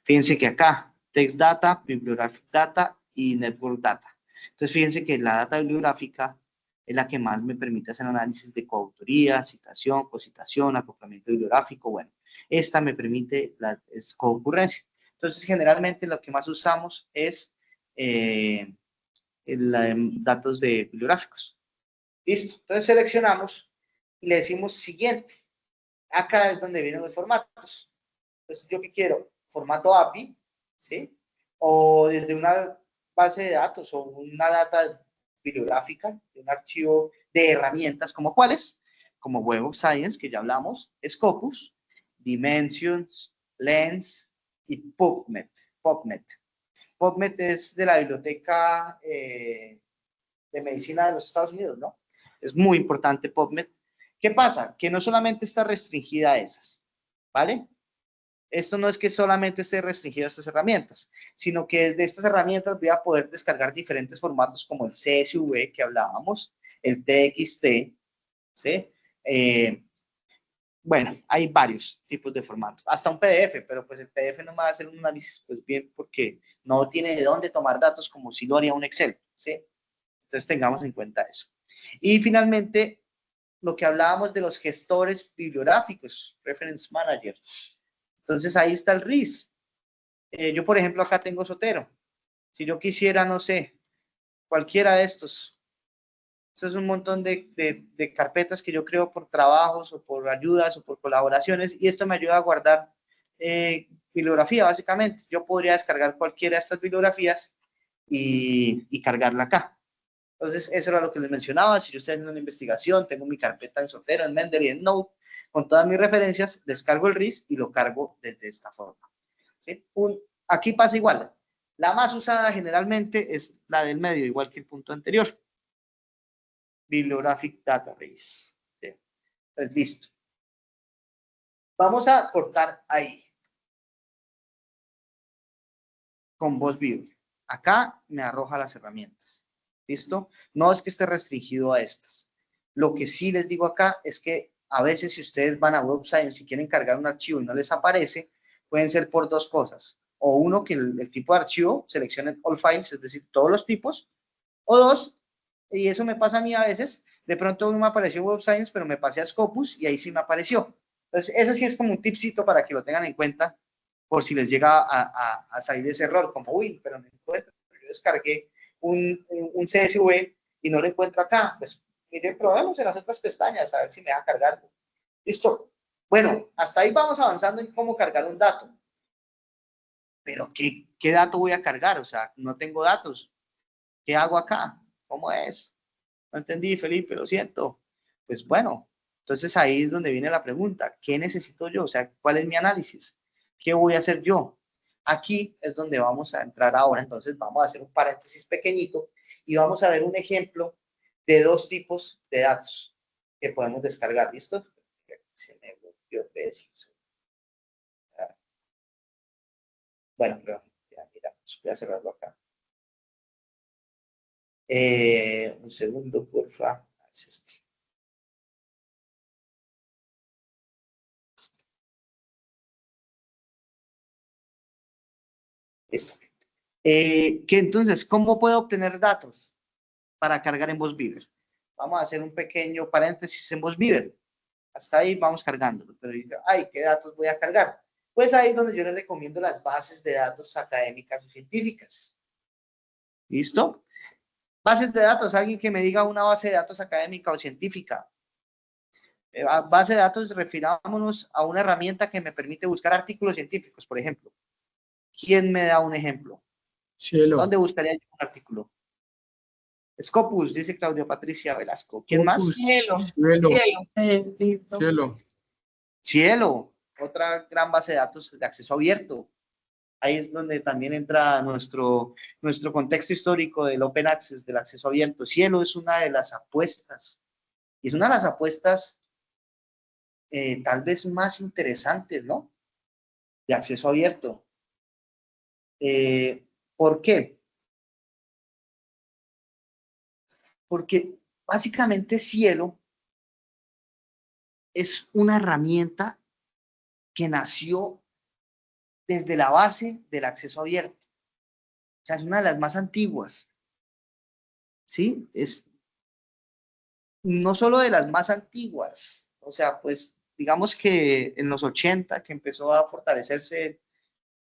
Fíjense que acá, text data, bibliographic data y network data. Entonces, fíjense que la data bibliográfica es la que más me permite hacer análisis de coautoría, citación, cocitación, acoplamiento bibliográfico. Bueno, esta me permite es concurrencia. Entonces, generalmente lo que más usamos es datos bibliográficos. Listo. Entonces, seleccionamos y le decimos siguiente. Acá es donde vienen los formatos. Entonces, ¿yo qué quiero? Formato API, ¿sí? O desde una base de datos o una data bibliográfica, de un archivo de herramientas, ¿como cuáles? Como Web of Science, que ya hablamos, Scopus, Dimensions, Lens y PubMed. PubMed es de la Biblioteca de Medicina de los Estados Unidos, ¿no? Es muy importante PubMed. ¿Qué pasa? Que no solamente está restringida a esas, ¿vale? Esto no es que solamente esté restringido a estas herramientas, sino que desde estas herramientas voy a poder descargar diferentes formatos como el CSV que hablábamos, el TXT, ¿sí? Bueno, hay varios tipos de formatos, hasta un PDF, pero pues el PDF no me va a hacer un análisis pues bien porque no tiene de dónde tomar datos como si lo haría un Excel, ¿sí? Entonces tengamos en cuenta eso. Y finalmente, lo que hablábamos de los gestores bibliográficos, Reference Manager. Entonces ahí está el RIS. Yo, por ejemplo, acá tengo Zotero. Si yo quisiera, no sé, cualquiera de estos. Eso es un montón de carpetas que yo creo por trabajos o por ayudas o por colaboraciones y esto me ayuda a guardar bibliografía, básicamente. Yo podría descargar cualquiera de estas bibliografías y cargarla acá. Entonces, eso era lo que les mencionaba. Si yo estoy haciendo una investigación, tengo mi carpeta en Zotero, en Mendeley, en Node, con todas mis referencias, descargo el RIS y lo cargo desde esta forma. ¿Sí? Aquí pasa igual. La más usada generalmente es la del medio, igual que el punto anterior. Bibliographic Database. ¿Sí? Pues listo. Vamos a cortar ahí. Con VozViver. Acá me arroja las herramientas. ¿Listo? No es que esté restringido a estas. Lo que sí les digo acá es que a veces si ustedes van a Web Science y quieren cargar un archivo y no les aparece, pueden ser por dos cosas. O uno, que el tipo de archivo seleccione all files, es decir, todos los tipos. O dos, y eso me pasa a mí a veces, de pronto no me apareció Web Science, pero me pasé a Scopus y ahí sí me apareció. Entonces, eso sí es como un tipcito para que lo tengan en cuenta por si les llega a salir ese error, como, uy, pero no encuentro, yo descargué un CSV y no lo encuentro acá. Pues, miren, probemos en las otras pestañas, a ver si me va a cargar. Listo. Bueno, hasta ahí vamos avanzando en cómo cargar un dato. Pero, ¿qué dato voy a cargar? O sea, no tengo datos. ¿Qué hago acá? ¿Cómo es? No entendí, Felipe, lo siento. Pues bueno, entonces ahí es donde viene la pregunta. ¿Qué necesito yo? O sea, ¿cuál es mi análisis? ¿Qué voy a hacer yo? Aquí es donde vamos a entrar ahora. Entonces vamos a hacer un paréntesis pequeñito y vamos a ver un ejemplo de dos tipos de datos que podemos descargar. ¿Listo? Se me volvió preciso. Bueno, pero ya miramos. Voy a cerrarlo acá. Un segundo, porfa. Es este. Listo. Que entonces, ¿cómo puedo obtener datos para cargar en VozBeaver? Vamos a hacer un pequeño paréntesis en VozBeaver. Hasta ahí vamos cargándolo. Pero, ay, ¿qué datos voy a cargar? Pues ahí es donde yo les recomiendo las bases de datos académicas o científicas. ¿Listo? Bases de datos, alguien que me diga una base de datos académica o científica. Base de datos, refirámonos a una herramienta que me permite buscar artículos científicos, por ejemplo. ¿Quién me da un ejemplo? Cielo. ¿Dónde buscaría yo un artículo? Scopus, dice Claudia Patricia Velasco. ¿Quién más? Cielo. Cielo. Cielo. Cielo. Cielo, otra gran base de datos de acceso abierto. Ahí es donde también entra nuestro contexto histórico del Open Access, del acceso abierto. Cielo es una de las apuestas, y es una de las apuestas tal vez más interesantes, ¿no? De acceso abierto. ¿Por qué? Porque básicamente Cielo es una herramienta que nació desde la base del acceso abierto. O sea, es una de las más antiguas. ¿Sí? Es no solo de las más antiguas. O sea, pues digamos que en los 80 que empezó a fortalecerse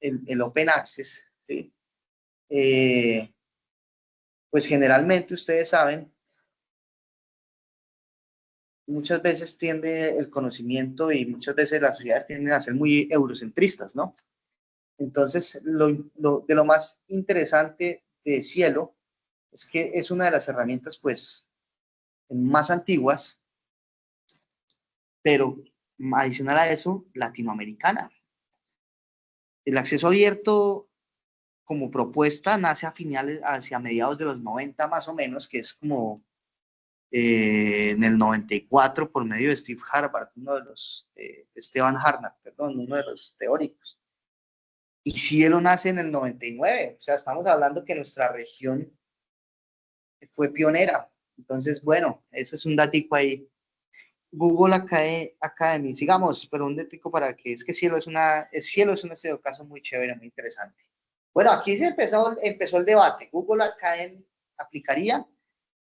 el Open Access, ¿sí? Pues generalmente ustedes saben, muchas veces tiende el conocimiento y muchas veces las sociedades tienden a ser muy eurocentristas, ¿no? Entonces, de lo más interesante de Cielo es que es una de las herramientas, pues, más antiguas, pero adicional a eso, latinoamericana. El acceso abierto como propuesta nace hacia mediados de los 90 más o menos, que es como en el 94 por medio de Steve Harvard, Esteban Harnad, perdón, uno de los teóricos. Y Cielo nace en el 99, o sea, estamos hablando que nuestra región fue pionera. Entonces, bueno, eso es un datico ahí. Google Academy, sigamos, pero un datico para que es que Cielo es un caso muy chévere, muy interesante. Bueno, aquí se empezó el debate. ¿Google Academy aplicaría?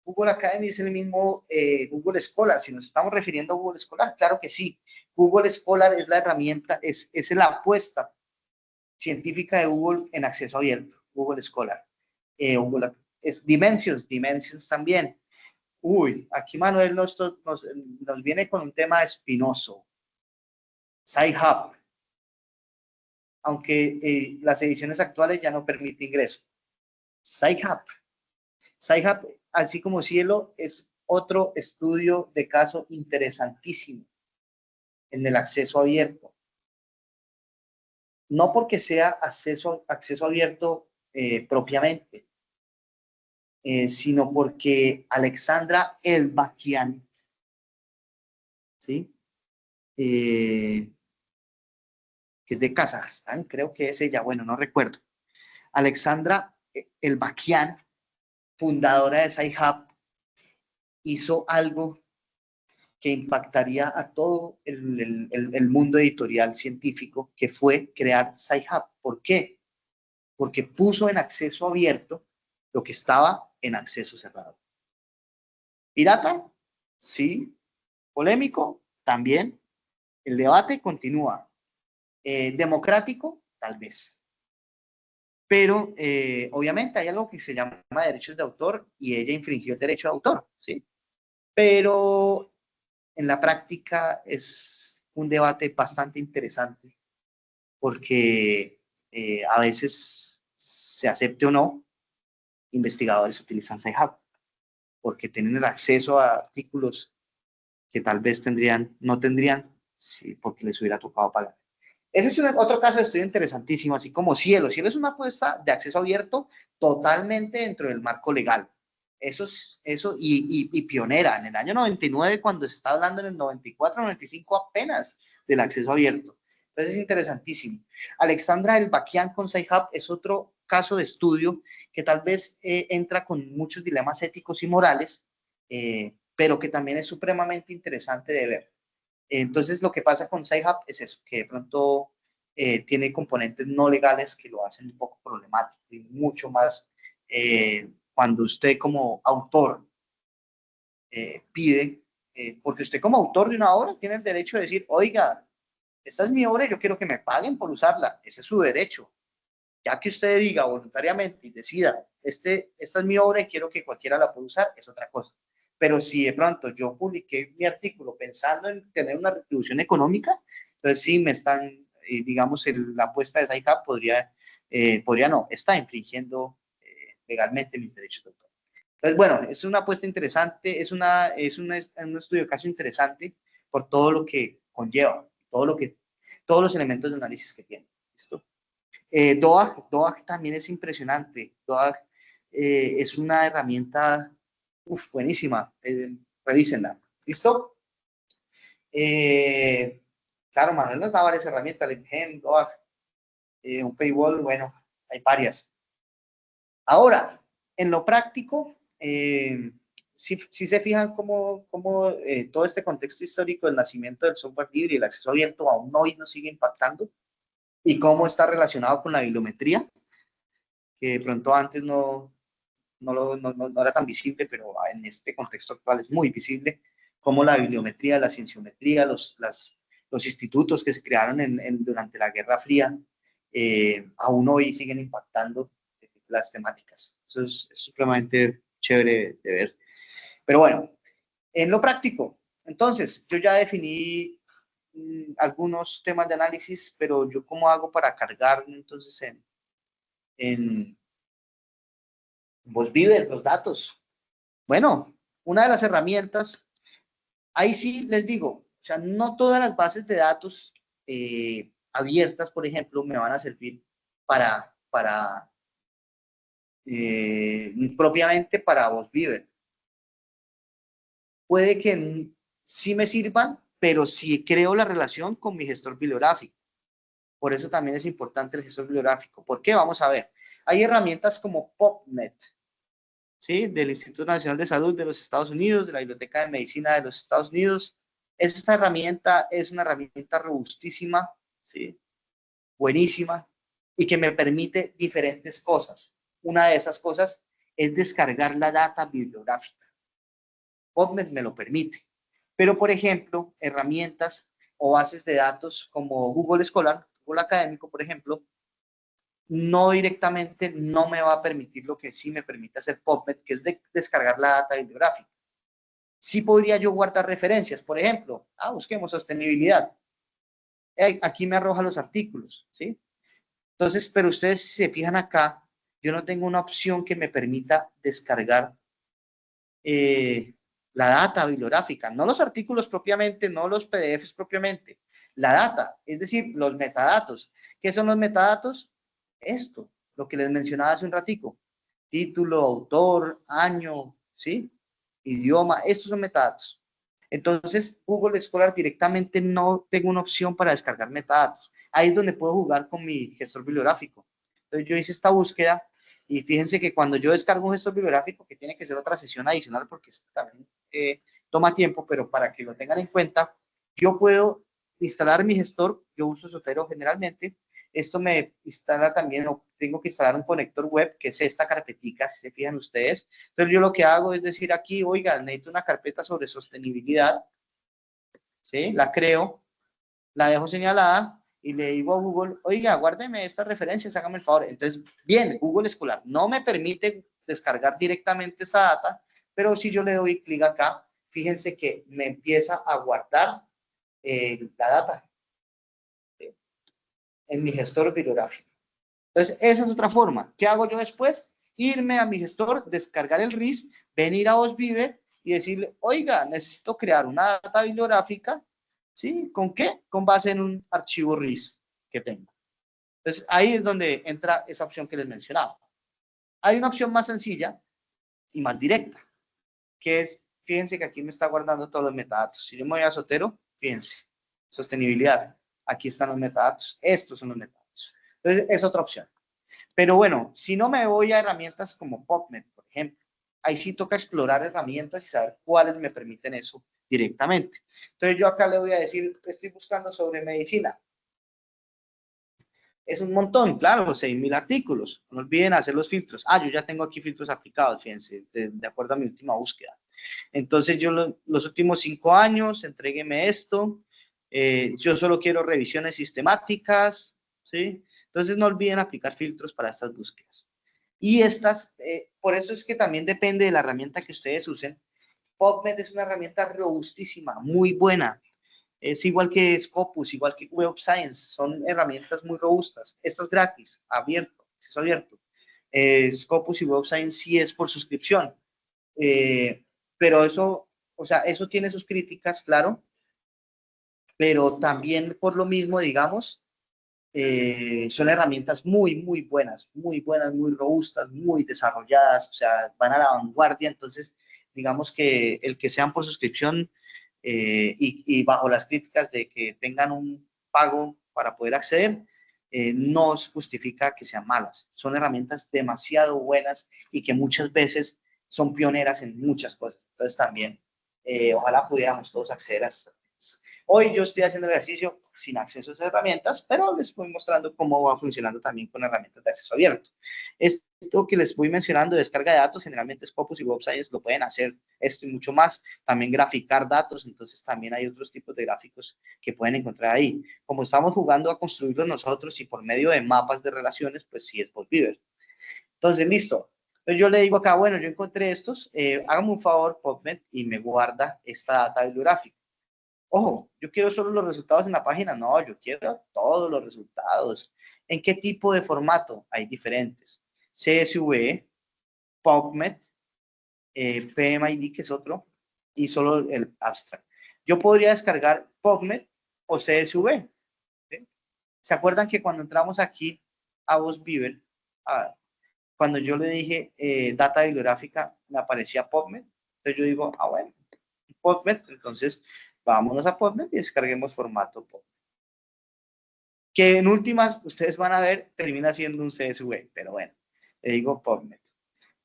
Google Academy es el mismo Google Scholar. Si nos estamos refiriendo a Google Scholar, claro que sí. Google Scholar es la herramienta, es la apuesta científica de Google en acceso abierto. Google Scholar. Es Dimensions también. Uy, aquí Manuel nos viene con un tema espinoso. Sci-Hub. Aunque las ediciones actuales ya no permiten ingreso. Sci-Hub, así como Cielo, es otro estudio de caso interesantísimo en el acceso abierto. No porque sea acceso abierto propiamente, sino porque Alexandra Elbakian, ¿sí? Que es de Kazajstán, creo que es ella, bueno, no recuerdo. Alexandra Elbakian, fundadora de Sci-Hub, hizo algo que impactaría a todo el mundo editorial científico, que fue crear Sci-Hub. ¿Por qué? Porque puso en acceso abierto lo que estaba en acceso cerrado. ¿Pirata? Sí. ¿Polémico? También. El debate continúa. ¿Democrático? Tal vez. Pero obviamente hay algo que se llama derechos de autor y ella infringió el derecho de autor, ¿sí? Pero en la práctica es un debate bastante interesante porque a veces, se acepte o no, investigadores utilizan Sci-Hub porque tienen el acceso a artículos que tal vez no tendrían porque les hubiera tocado pagar. Ese es otro caso de estudio interesantísimo, así como Cielo. Cielo es una apuesta de acceso abierto totalmente dentro del marco legal. Eso y pionera. En el año 99, cuando se está hablando en el 94, 95 apenas del acceso abierto. Entonces es interesantísimo. Alexandra Elbakian con Sci-Hub es otro caso de estudio que tal vez entra con muchos dilemas éticos y morales, pero que también es supremamente interesante de ver. Entonces, lo que pasa con Sci-Hub es eso, que de pronto tiene componentes no legales que lo hacen un poco problemático y mucho más cuando usted como autor pide, porque usted como autor de una obra tiene el derecho de decir, oiga, esta es mi obra y yo quiero que me paguen por usarla. Ese es su derecho. Ya que usted diga voluntariamente y decida, esta es mi obra y quiero que cualquiera la pueda usar, es otra cosa. Pero si de pronto yo publiqué mi artículo pensando en tener una retribución económica, entonces sí me están, digamos, la apuesta de Sci-Hub podría no, está infringiendo legalmente mis derechos de autor. Entonces, bueno, es una apuesta interesante, es un estudio casi interesante por todo lo que conlleva, todos los elementos de análisis que tiene. ¿Listo? DOAG también es impresionante. DOAG es una herramienta buenísima. Revísenla. ¿Listo? Claro, Manuel nos da varias herramientas. LibGem, DOAG, un paywall, bueno, hay varias. Ahora, en lo práctico, si se fijan cómo todo este contexto histórico del nacimiento del software libre y el acceso abierto aún hoy nos sigue impactando, y cómo está relacionado con la bibliometría, que de pronto antes no era tan visible, pero en este contexto actual es muy visible, cómo la bibliometría, la cienciometría, los institutos que se crearon durante la Guerra Fría, aún hoy siguen impactando las temáticas. Eso es supremamente chévere de ver. Pero bueno, en lo práctico, entonces, yo ya definí algunos temas de análisis, pero yo cómo hago para cargar entonces en VozBeaver los datos. Bueno, una de las herramientas, ahí sí les digo, o sea, no todas las bases de datos abiertas, por ejemplo, me van a servir propiamente para VozBeaver. Puede que sí me sirvan, pero sí creo la relación con mi gestor bibliográfico. Por eso también es importante el gestor bibliográfico. ¿Por qué? Vamos a ver. Hay herramientas como PubMed, ¿sí? Del Instituto Nacional de Salud de los Estados Unidos, de la Biblioteca de Medicina de los Estados Unidos. Esta herramienta es una herramienta robustísima, ¿sí? Buenísima, y que me permite diferentes cosas. Una de esas cosas es descargar la data bibliográfica. PubMed me lo permite. Pero, por ejemplo, herramientas o bases de datos como Google Scholar, Google Académico, por ejemplo, no directamente no me va a permitir lo que sí me permite hacer PubMed, que es descargar la data bibliográfica. Sí podría yo guardar referencias, por ejemplo, busquemos sostenibilidad. Aquí me arroja los artículos, ¿sí? Entonces, pero ustedes si se fijan acá, yo no tengo una opción que me permita descargar la data bibliográfica, no los artículos propiamente, no los PDFs propiamente, la data, es decir, los metadatos. ¿Qué son los metadatos? Esto, lo que les mencionaba hace un ratico, título, autor, año, ¿sí? Idioma, estos son metadatos. Entonces, Google Scholar directamente no tengo una opción para descargar metadatos. Ahí es donde puedo jugar con mi gestor bibliográfico. Entonces, yo hice esta búsqueda y fíjense que cuando yo descargo un gestor bibliográfico, que tiene que ser otra sesión adicional porque también toma tiempo, pero para que lo tengan en cuenta, yo puedo instalar mi gestor, yo uso Zotero generalmente, esto me instala también, o tengo que instalar un conector web, que es esta carpetica, si se fijan ustedes. Entonces yo lo que hago es decir aquí, oiga, necesito una carpeta sobre sostenibilidad, ¿sí? La creo, la dejo señalada y le digo a Google, oiga, guárdeme estas referencias, hágame el favor. Entonces, bien, Google Scholar no me permite descargar directamente esta data, pero si yo le doy clic acá, fíjense que me empieza a guardar la data en mi gestor bibliográfico. Entonces, esa es otra forma. ¿Qué hago yo después? Irme a mi gestor, descargar el RIS, venir a OSBiver y decirle, oiga, necesito crear una data bibliográfica, ¿sí? ¿Con qué? Con base en un archivo RIS que tengo. Entonces, ahí es donde entra esa opción que les mencionaba. Hay una opción más sencilla y más directa, que es, fíjense que aquí me está guardando todos los metadatos. Si yo me voy a Zotero, fíjense, sostenibilidad, aquí están los metadatos, estos son los metadatos. Entonces, es otra opción. Pero bueno, si no me voy a herramientas como PubMed, por ejemplo, ahí sí toca explorar herramientas y saber cuáles me permiten eso directamente. Entonces, yo acá le voy a decir, estoy buscando sobre medicina. Es un montón, claro, 6.000 artículos. No olviden hacer los filtros. Yo ya tengo aquí filtros aplicados, fíjense, de acuerdo a mi última búsqueda. Entonces, yo los últimos 5 años, entrégueme esto. Yo solo quiero revisiones sistemáticas, ¿sí? Entonces, no olviden aplicar filtros para estas búsquedas. Y estas, por eso es que también depende de la herramienta que ustedes usen. PubMed es una herramienta robustísima, muy buena. Es igual que Scopus, igual que Web of Science, son herramientas muy robustas. Esta es gratis, abierto, acceso abierto. Scopus y Web of Science sí es por suscripción. Pero eso, o sea, eso tiene sus críticas, claro, pero también por lo mismo, digamos, son herramientas muy, muy buenas, muy robustas, muy desarrolladas, o sea, van a la vanguardia. Entonces, digamos que el que sean por suscripción y bajo las críticas de que tengan un pago para poder acceder, no justifica que sean malas. Son herramientas demasiado buenas y que muchas veces son pioneras en muchas cosas. Entonces, también, ojalá pudiéramos todos acceder a estas. Hoy yo estoy haciendo el ejercicio sin acceso a esas herramientas, pero les voy mostrando cómo va funcionando también con herramientas de acceso abierto. Esto que les voy mencionando, descarga de datos, generalmente Scopus y Web of Science lo pueden hacer, esto y mucho más. También graficar datos, entonces también hay otros tipos de gráficos que pueden encontrar ahí. Como estamos jugando a construirlos nosotros y por medio de mapas de relaciones, pues sí es OSBiver. Entonces, listo. Entonces yo le digo acá, bueno, yo encontré estos, hágame un favor, PubMed, y me guarda esta data bibliográfica. Ojo, yo quiero solo los resultados en la página. No, yo quiero todos los resultados. ¿En qué tipo de formato? Hay diferentes. CSV, PubMed, PMID, que es otro, y solo el abstract. Yo podría descargar PubMed o CSV. ¿Sí? ¿Se acuerdan que cuando entramos aquí a OSBiver, cuando yo le dije data bibliográfica, me aparecía PubMed? Entonces yo digo, bueno, PubMed, entonces vámonos a PubMed y descarguemos formato PubMed. Que en últimas, ustedes van a ver, termina siendo un CSV, pero bueno, le digo PubMed.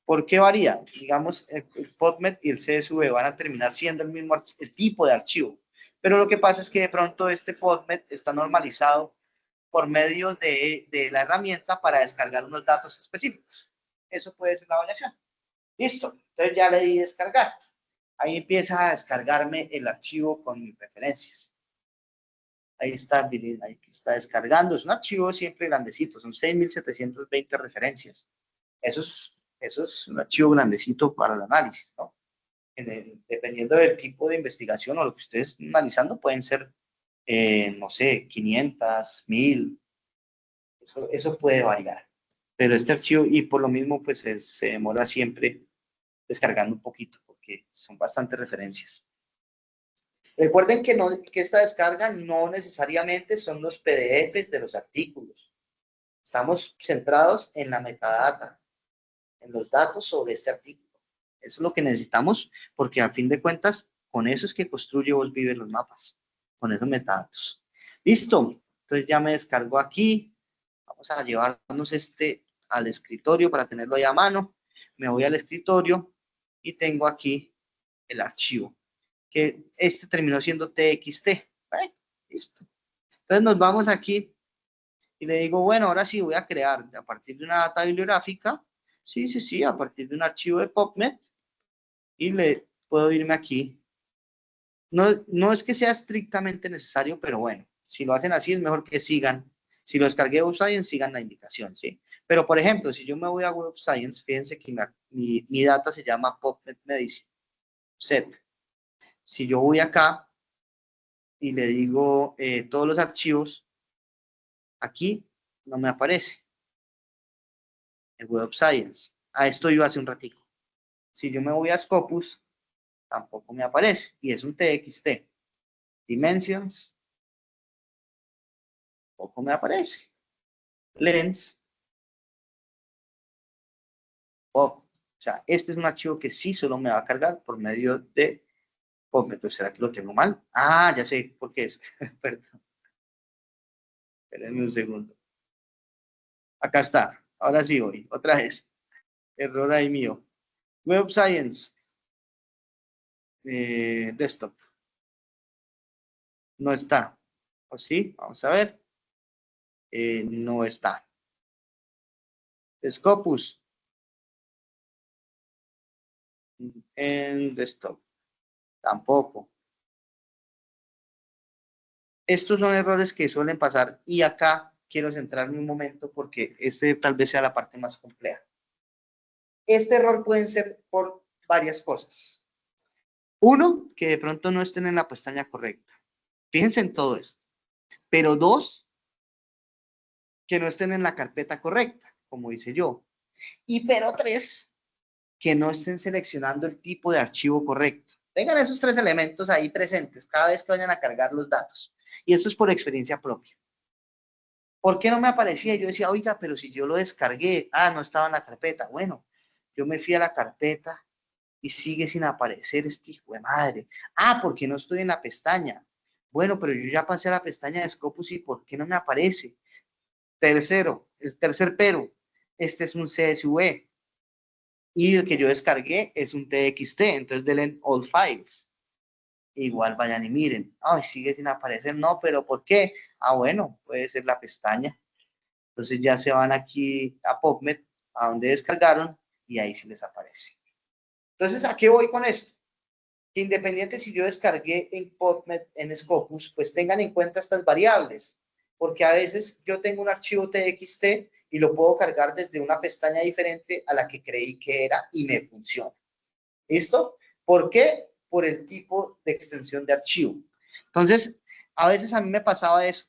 ¿Por qué varía? Digamos, el PubMed y el CSV van a terminar siendo el mismo el tipo de archivo, pero lo que pasa es que de pronto este PubMed está normalizado por medio de la herramienta para descargar unos datos específicos. Eso puede ser la variación. Listo, entonces ya le di descargar. Ahí empieza a descargarme el archivo con mis referencias. Ahí está descargando. Es un archivo siempre grandecito, son 6.720 referencias. Eso es un archivo grandecito para el análisis, ¿no? Dependiendo del tipo de investigación o lo que ustedes estén analizando, pueden ser, no sé, 500, 1.000. Eso puede variar. Pero este archivo, y por lo mismo, pues se demora siempre descargando un poquito, porque son bastantes referencias. Recuerden que esta descarga no necesariamente son los PDFs de los artículos. Estamos centrados en la metadata, en los datos sobre este artículo. Eso es lo que necesitamos, porque a fin de cuentas, con eso es que construye OSBiver los mapas, con esos metadatos. Listo, entonces ya me descargo aquí. Vamos a llevarnos este al escritorio para tenerlo ahí a mano. Me voy al escritorio y tengo aquí el archivo. que este terminó siendo TXT. Bueno, listo. Entonces nos vamos aquí y le digo, bueno, ahora sí voy a crear a partir de una data bibliográfica, sí, a partir de un archivo de PubMed, y le puedo irme aquí. No es que sea estrictamente necesario, pero bueno, si lo hacen así es mejor que sigan. Si lo descargué de Web Science, sigan la indicación, ¿sí? Pero, por ejemplo, si yo me voy a Web Science, fíjense que mi data se llama PubMed Medicine Set. Si yo voy acá y le digo todos los archivos, aquí no me aparece el Web Science. A esto iba hace un ratico. Si yo me voy a Scopus, tampoco me aparece. Y es un TXT. Dimensions, tampoco me aparece. Lens, o sea, este es un archivo que sí solo me va a cargar por medio de PubMed. ¿Será que lo tengo mal? Ah, ya sé por qué es. Perdón. Espérenme un segundo. Acá está. Ahora sí voy. Otra vez. Error ahí mío. Web Science. Desktop. No está. ¿O sí? Vamos a ver. No está. Scopus. En desktop. Tampoco. Estos son errores que suelen pasar y acá quiero centrarme un momento porque este tal vez sea la parte más compleja. Este error puede ser por varias cosas. Uno, que de pronto no estén en la pestaña correcta. Fíjense en todo esto. Pero dos, que no estén en la carpeta correcta, como hice yo. Y pero tres, que no estén seleccionando el tipo de archivo correcto. Tengan esos tres elementos ahí presentes cada vez que vayan a cargar los datos. Y esto es por experiencia propia. ¿Por qué no me aparecía? Yo decía, oiga, pero si yo lo descargué, no estaba en la carpeta. Bueno, yo me fui a la carpeta y sigue sin aparecer este hijo de madre. Porque no estoy en la pestaña. Bueno, pero yo ya pasé a la pestaña de Scopus y ¿por qué no me aparece? Tercero, el tercer pero, este es un CSV y el que yo descargué es un TXT, entonces denle all files. Igual vayan y miren, sigue sin aparecer, no, pero ¿por qué? Bueno, puede ser la pestaña. Entonces ya se van aquí a PubMed, a donde descargaron, y ahí sí les aparece. Entonces, ¿a qué voy con esto? Que independiente si yo descargué en PubMed, en Scopus, pues tengan en cuenta estas variables, porque a veces yo tengo un archivo TXT y lo puedo cargar desde una pestaña diferente a la que creí que era y me funciona. ¿Listo? ¿Por qué? Por el tipo de extensión de archivo. Entonces, a veces a mí me pasaba eso.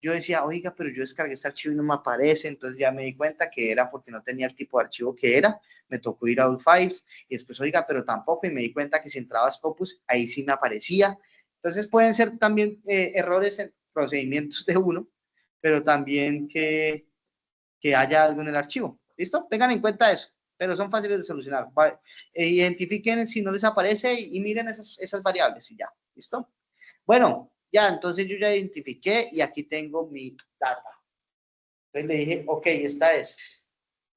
Yo decía, oiga, pero yo descargué este archivo y no me aparece, entonces ya me di cuenta que era porque no tenía el tipo de archivo que era, me tocó ir a All Files, y después, oiga, pero tampoco, y me di cuenta que si entraba a Scopus, ahí sí me aparecía. Entonces pueden ser también errores en procedimientos de uno, pero también que haya algo en el archivo. ¿Listo? Tengan en cuenta eso, pero son fáciles de solucionar. Identifiquen si no les aparece y miren esas variables y ya. ¿Listo? Bueno, ya, entonces yo ya identifiqué y aquí tengo mi data. Entonces le dije, ok, esta es.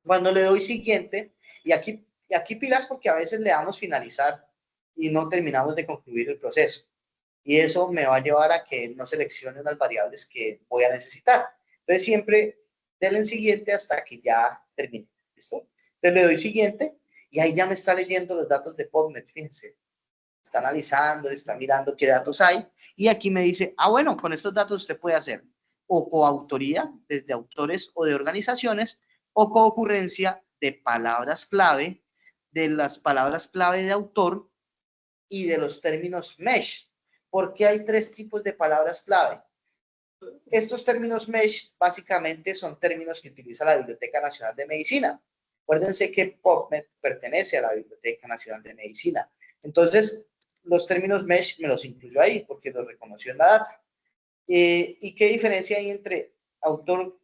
Cuando le doy siguiente, y aquí pilas porque a veces le damos finalizar y no terminamos de concluir el proceso. Y eso me va a llevar a que no seleccione unas variables que voy a necesitar. Entonces siempre denle en siguiente hasta que ya termine. ¿Listo? Entonces le doy siguiente y ahí ya me está leyendo los datos de PubMed, fíjense. Está analizando, está mirando qué datos hay y aquí me dice, bueno, con estos datos usted puede hacer o coautoría desde autores o de organizaciones o coocurrencia de palabras clave, de las palabras clave de autor y de los términos mesh. ¿Por qué hay tres tipos de palabras clave? Estos términos mesh básicamente son términos que utiliza la Biblioteca Nacional de Medicina. Acuérdense que PubMed pertenece a la Biblioteca Nacional de Medicina. Entonces, los términos mesh me los incluyo ahí porque los reconoció en la data. ¿Y qué diferencia hay entre autor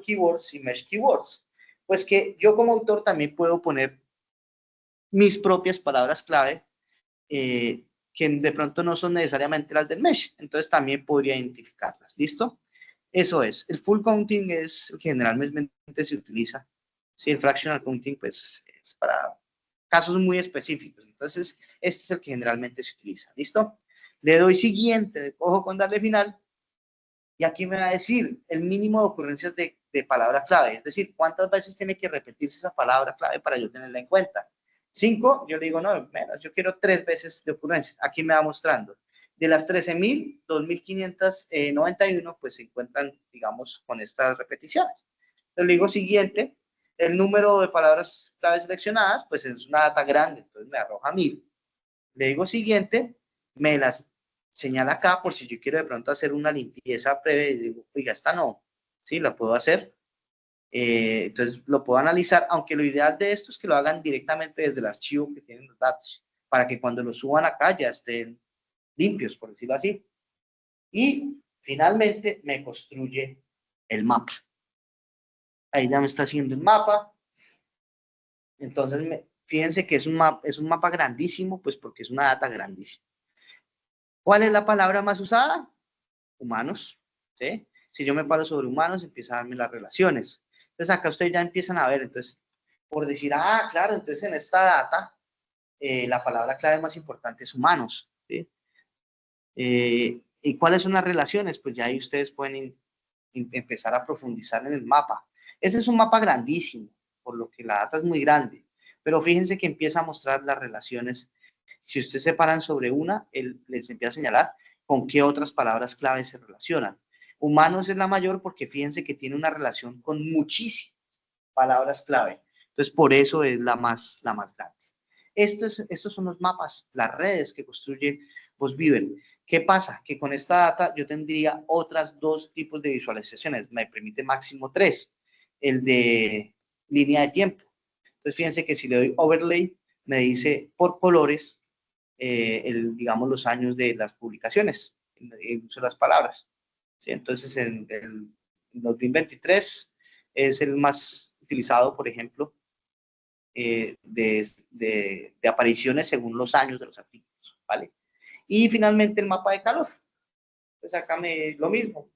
keywords y mesh keywords? Pues que yo como autor también puedo poner mis propias palabras clave que de pronto no son necesariamente las del mesh. Entonces también podría identificarlas. ¿Listo? Eso es. El full counting es el que generalmente se utiliza. Sí, el fractional counting pues es para casos muy específicos. Entonces, este es el que generalmente se utiliza. ¿Listo? Le doy siguiente, cojo con darle final, y aquí me va a decir el mínimo de ocurrencias de palabra clave, es decir, cuántas veces tiene que repetirse esa palabra clave para yo tenerla en cuenta. 5, yo le digo, no, menos, yo quiero 3 veces de ocurrencias. Aquí me va mostrando. De las 13.000, 2.591, pues se encuentran, digamos, con estas repeticiones. Le digo siguiente, el número de palabras clave seleccionadas, pues es una data grande, entonces me arroja 1.000. Le digo siguiente, me las señala acá por si yo quiero de pronto hacer una limpieza previa y digo, oiga, esta no, sí, la puedo hacer. Entonces lo puedo analizar, aunque lo ideal de esto es que lo hagan directamente desde el archivo que tienen los datos, para que cuando lo suban acá ya estén limpios, por decirlo así. Y finalmente me construye el mapa. Ahí ya me está haciendo el mapa. Entonces, fíjense que es un mapa grandísimo, pues porque es una data grandísima. ¿Cuál es la palabra más usada? Humanos, ¿sí? Si yo me paro sobre humanos, empieza a darme las relaciones. Entonces, acá ustedes ya empiezan a ver, entonces, por decir, ah, claro, entonces en esta data, la palabra clave más importante es humanos, ¿sí? ¿Y cuáles son las relaciones? Pues ya ahí ustedes pueden empezar a profundizar en el mapa. Ese es un mapa grandísimo, por lo que la data es muy grande, pero fíjense que empieza a mostrar las relaciones. Si ustedes se paran sobre una, él les empieza a señalar con qué otras palabras clave se relacionan. Humanos es la mayor porque fíjense que tiene una relación con muchísimas palabras clave. Entonces, por eso es la más grande. Estos son los mapas, las redes que construye VosViver. ¿Qué pasa? Que con esta data yo tendría otras 2 tipos de visualizaciones. Me permite máximo 3. El de línea de tiempo. Entonces, fíjense que si le doy overlay, me dice por colores, digamos, los años de las publicaciones, el uso de las palabras. ¿Sí? Entonces, en el 2023 es el más utilizado, por ejemplo, de apariciones según los años de los artículos, ¿vale? Y finalmente el mapa de calor. Pues acá lo mismo,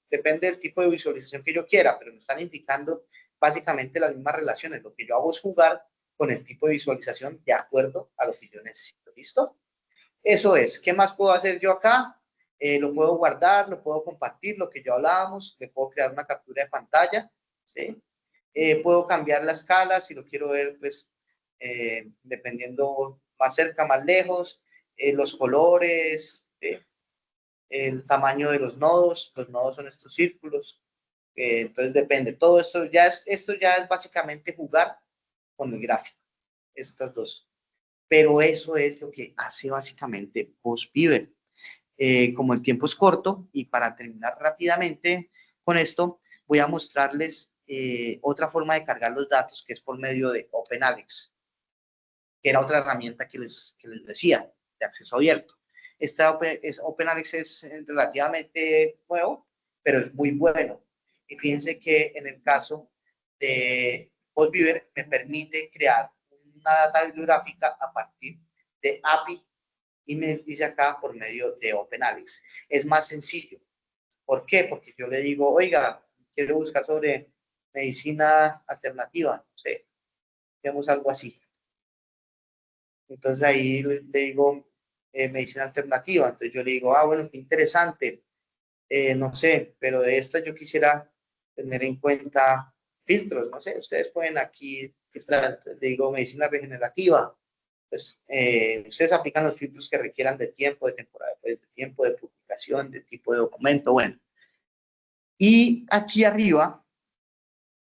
depende del tipo de visualización que yo quiera, pero me están indicando básicamente las mismas relaciones. Lo que yo hago es jugar con el tipo de visualización de acuerdo a lo que yo necesito. ¿Listo? Eso es. ¿Qué más puedo hacer yo acá? Lo puedo guardar, lo puedo compartir, lo que yo hablábamos, le puedo crear una captura de pantalla, ¿sí? Puedo cambiar la escala si lo quiero ver, pues, dependiendo más cerca, más lejos, los colores, ¿sí? El tamaño de los nodos son estos círculos, entonces depende, todo esto ya es básicamente jugar con el gráfico, estas 2. Pero eso es lo que hace básicamente VosViver. Como el tiempo es corto y para terminar rápidamente con esto, voy a mostrarles otra forma de cargar los datos que es por medio de OpenAlex, que era otra herramienta que les decía, de acceso abierto. OpenAlex es relativamente nuevo, pero es muy bueno. Y fíjense que en el caso de VosViver me permite crear una data bibliográfica a partir de API y me dice acá por medio de OpenAlex. Es más sencillo. ¿Por qué? Porque yo le digo, oiga, quiero buscar sobre medicina alternativa, no sé, digamos algo así. Entonces ahí le digo medicina alternativa. Entonces yo le digo, ah, bueno, qué interesante. No sé, pero de esta yo quisiera tener en cuenta filtros, no sé, ustedes pueden aquí filtrar. Entonces le digo medicina regenerativa. Pues ustedes aplican los filtros que requieran de tiempo, de temporada, pues, de tiempo, de publicación, de tipo de documento, bueno. Y aquí arriba,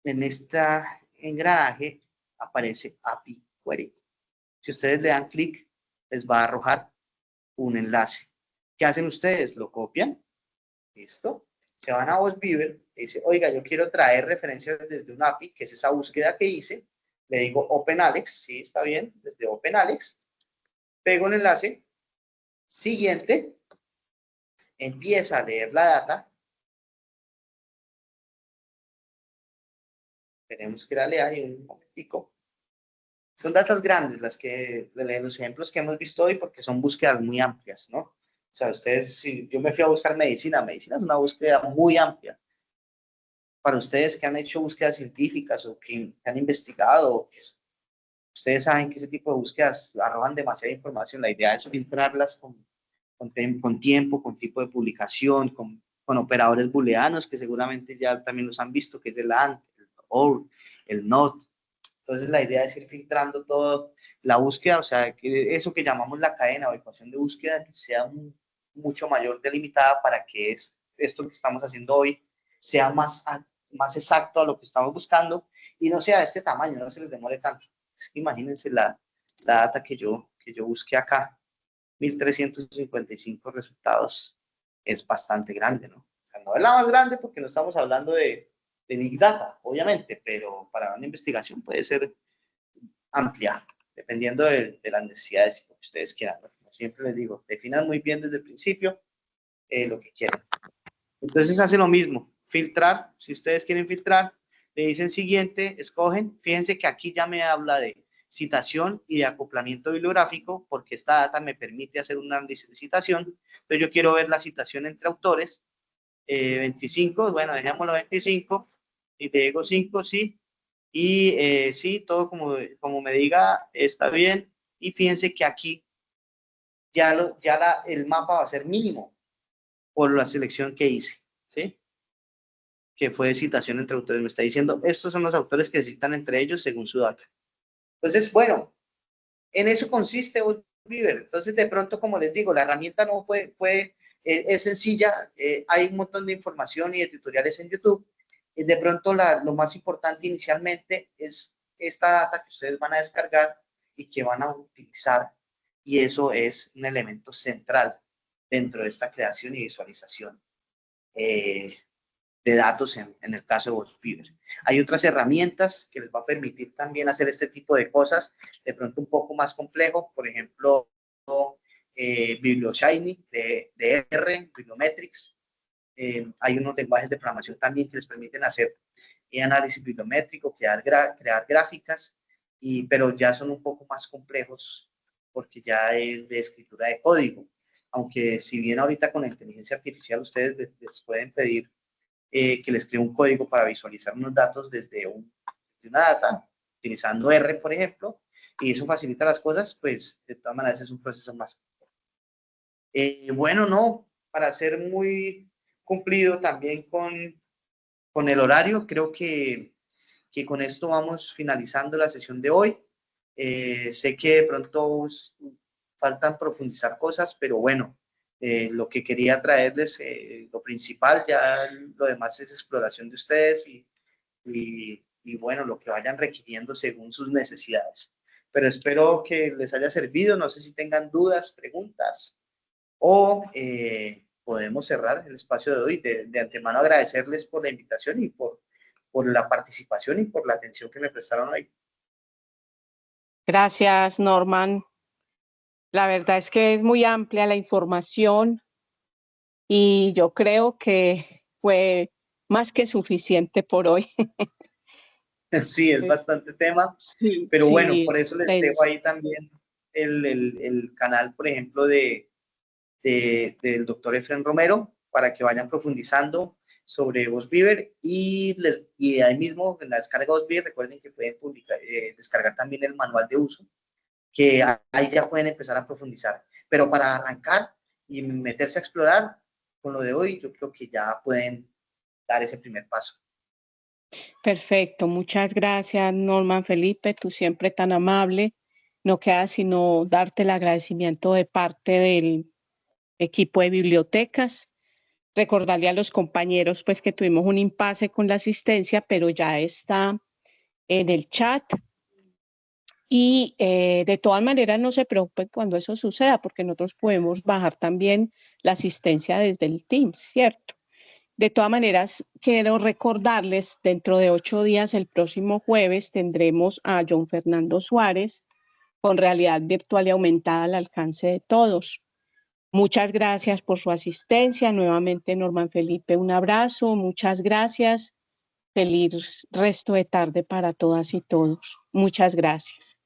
en esta engranaje, aparece API Query. Si ustedes le dan clic, les va a arrojar un enlace. ¿Qué hacen ustedes? Lo copian, listo. Se van a VosViver y dice, oiga, yo quiero traer referencias desde un API, que es esa búsqueda que hice. Le digo OpenAlex, sí, está bien, desde OpenAlex. Pego el enlace, siguiente, empieza a leer la data. Tenemos que darle ahí un momentico. Son datas grandes las que, de los ejemplos que hemos visto hoy, porque son búsquedas muy amplias, ¿no? O sea, ustedes, si yo me fui a buscar medicina es una búsqueda muy amplia. Para ustedes que han hecho búsquedas científicas o que han investigado, Ustedes saben que ese tipo de búsquedas arrojan demasiada información. La idea es filtrarlas con tiempo, con tipo de publicación, con operadores booleanos que seguramente ya también los han visto, que es el AND, el OR, el NOT. Entonces la idea es ir filtrando todo la búsqueda, o sea, que eso que llamamos la cadena o ecuación de búsqueda que sea mucho mayor delimitada para que esto que estamos haciendo hoy sea más exacto a lo que estamos buscando y no sea de este tamaño, no se les demore tanto. Es que imagínense la data que yo busqué acá, 1355 resultados, es bastante grande, ¿no? O sea, no es la más grande porque no estamos hablando de Big Data, obviamente, pero para una investigación puede ser amplia, dependiendo de las necesidades y lo que ustedes quieran. Como siempre les digo, definan muy bien desde el principio lo que quieren. Entonces hace lo mismo, filtrar, si ustedes quieren filtrar, le dicen siguiente, escogen, fíjense que aquí ya me habla de citación y de acoplamiento bibliográfico, porque esta data me permite hacer un análisis de citación. Entonces yo quiero ver la citación entre autores, 25, bueno, dejémoslo 25, y le digo 5, sí, y sí, todo como me diga está bien, y fíjense que aquí el mapa va a ser mínimo por la selección que hice, ¿sí? Que fue de citación entre autores, me está diciendo, estos son los autores que citan entre ellos según su data. Entonces, bueno, en eso consiste Beaver. Entonces, de pronto, como les digo, la herramienta no es sencilla, hay un montón de información y de tutoriales en YouTube. De pronto, lo más importante inicialmente es esta data que ustedes van a descargar y que van a utilizar, y eso es un elemento central dentro de esta creación y visualización de datos en el caso de Beaver. Hay otras herramientas que les va a permitir también hacer este tipo de cosas, de pronto un poco más complejo, por ejemplo, BiblioShiny de R, Bibliometrics. Hay unos lenguajes de programación también que les permiten hacer análisis bibliométrico, crear gráficas, pero ya son un poco más complejos porque ya es de escritura de código. Aunque si bien ahorita con la inteligencia artificial ustedes les pueden pedir que les cree un código para visualizar unos datos desde una data, utilizando R, por ejemplo, y eso facilita las cosas, pues de todas maneras es un proceso más. Bueno, no, para ser muy cumplido también con el horario, creo que con esto vamos finalizando la sesión de hoy. Sé que de pronto faltan profundizar cosas, pero bueno, lo que quería traerles, lo principal, ya lo demás es exploración de ustedes y bueno, lo que vayan requiriendo según sus necesidades. Pero espero que les haya servido, no sé si tengan dudas, preguntas, o podemos cerrar el espacio de hoy. De antemano agradecerles por la invitación y por la participación y por la atención que me prestaron hoy. Gracias, Norman. La verdad es que es muy amplia la información y yo creo que fue más que suficiente por hoy. Sí, es bastante tema, sí, pero sí, bueno, por eso les dejo ahí también el canal, por ejemplo, del doctor Efren Romero, para que vayan profundizando sobre Beaver y ahí mismo en la descarga de Beaver, recuerden que pueden descargar también el manual de uso, que ahí ya pueden empezar a profundizar. Pero para arrancar y meterse a explorar con lo de hoy, yo creo que ya pueden dar ese primer paso. Perfecto, muchas gracias, Norman Felipe, tú siempre tan amable. No queda sino darte el agradecimiento de parte del equipo de bibliotecas. Recordarle a los compañeros pues que tuvimos un impasse con la asistencia, pero ya está en el chat. Y de todas maneras no se preocupen cuando eso suceda, porque nosotros podemos bajar también la asistencia desde el Teams, ¿cierto? De todas maneras, quiero recordarles, dentro de 8 días, el próximo jueves, tendremos a John Fernando Suárez con realidad virtual y aumentada al alcance de todos. Muchas gracias por su asistencia. Nuevamente, Norman Felipe, un abrazo. Muchas gracias. Feliz resto de tarde para todas y todos. Muchas gracias.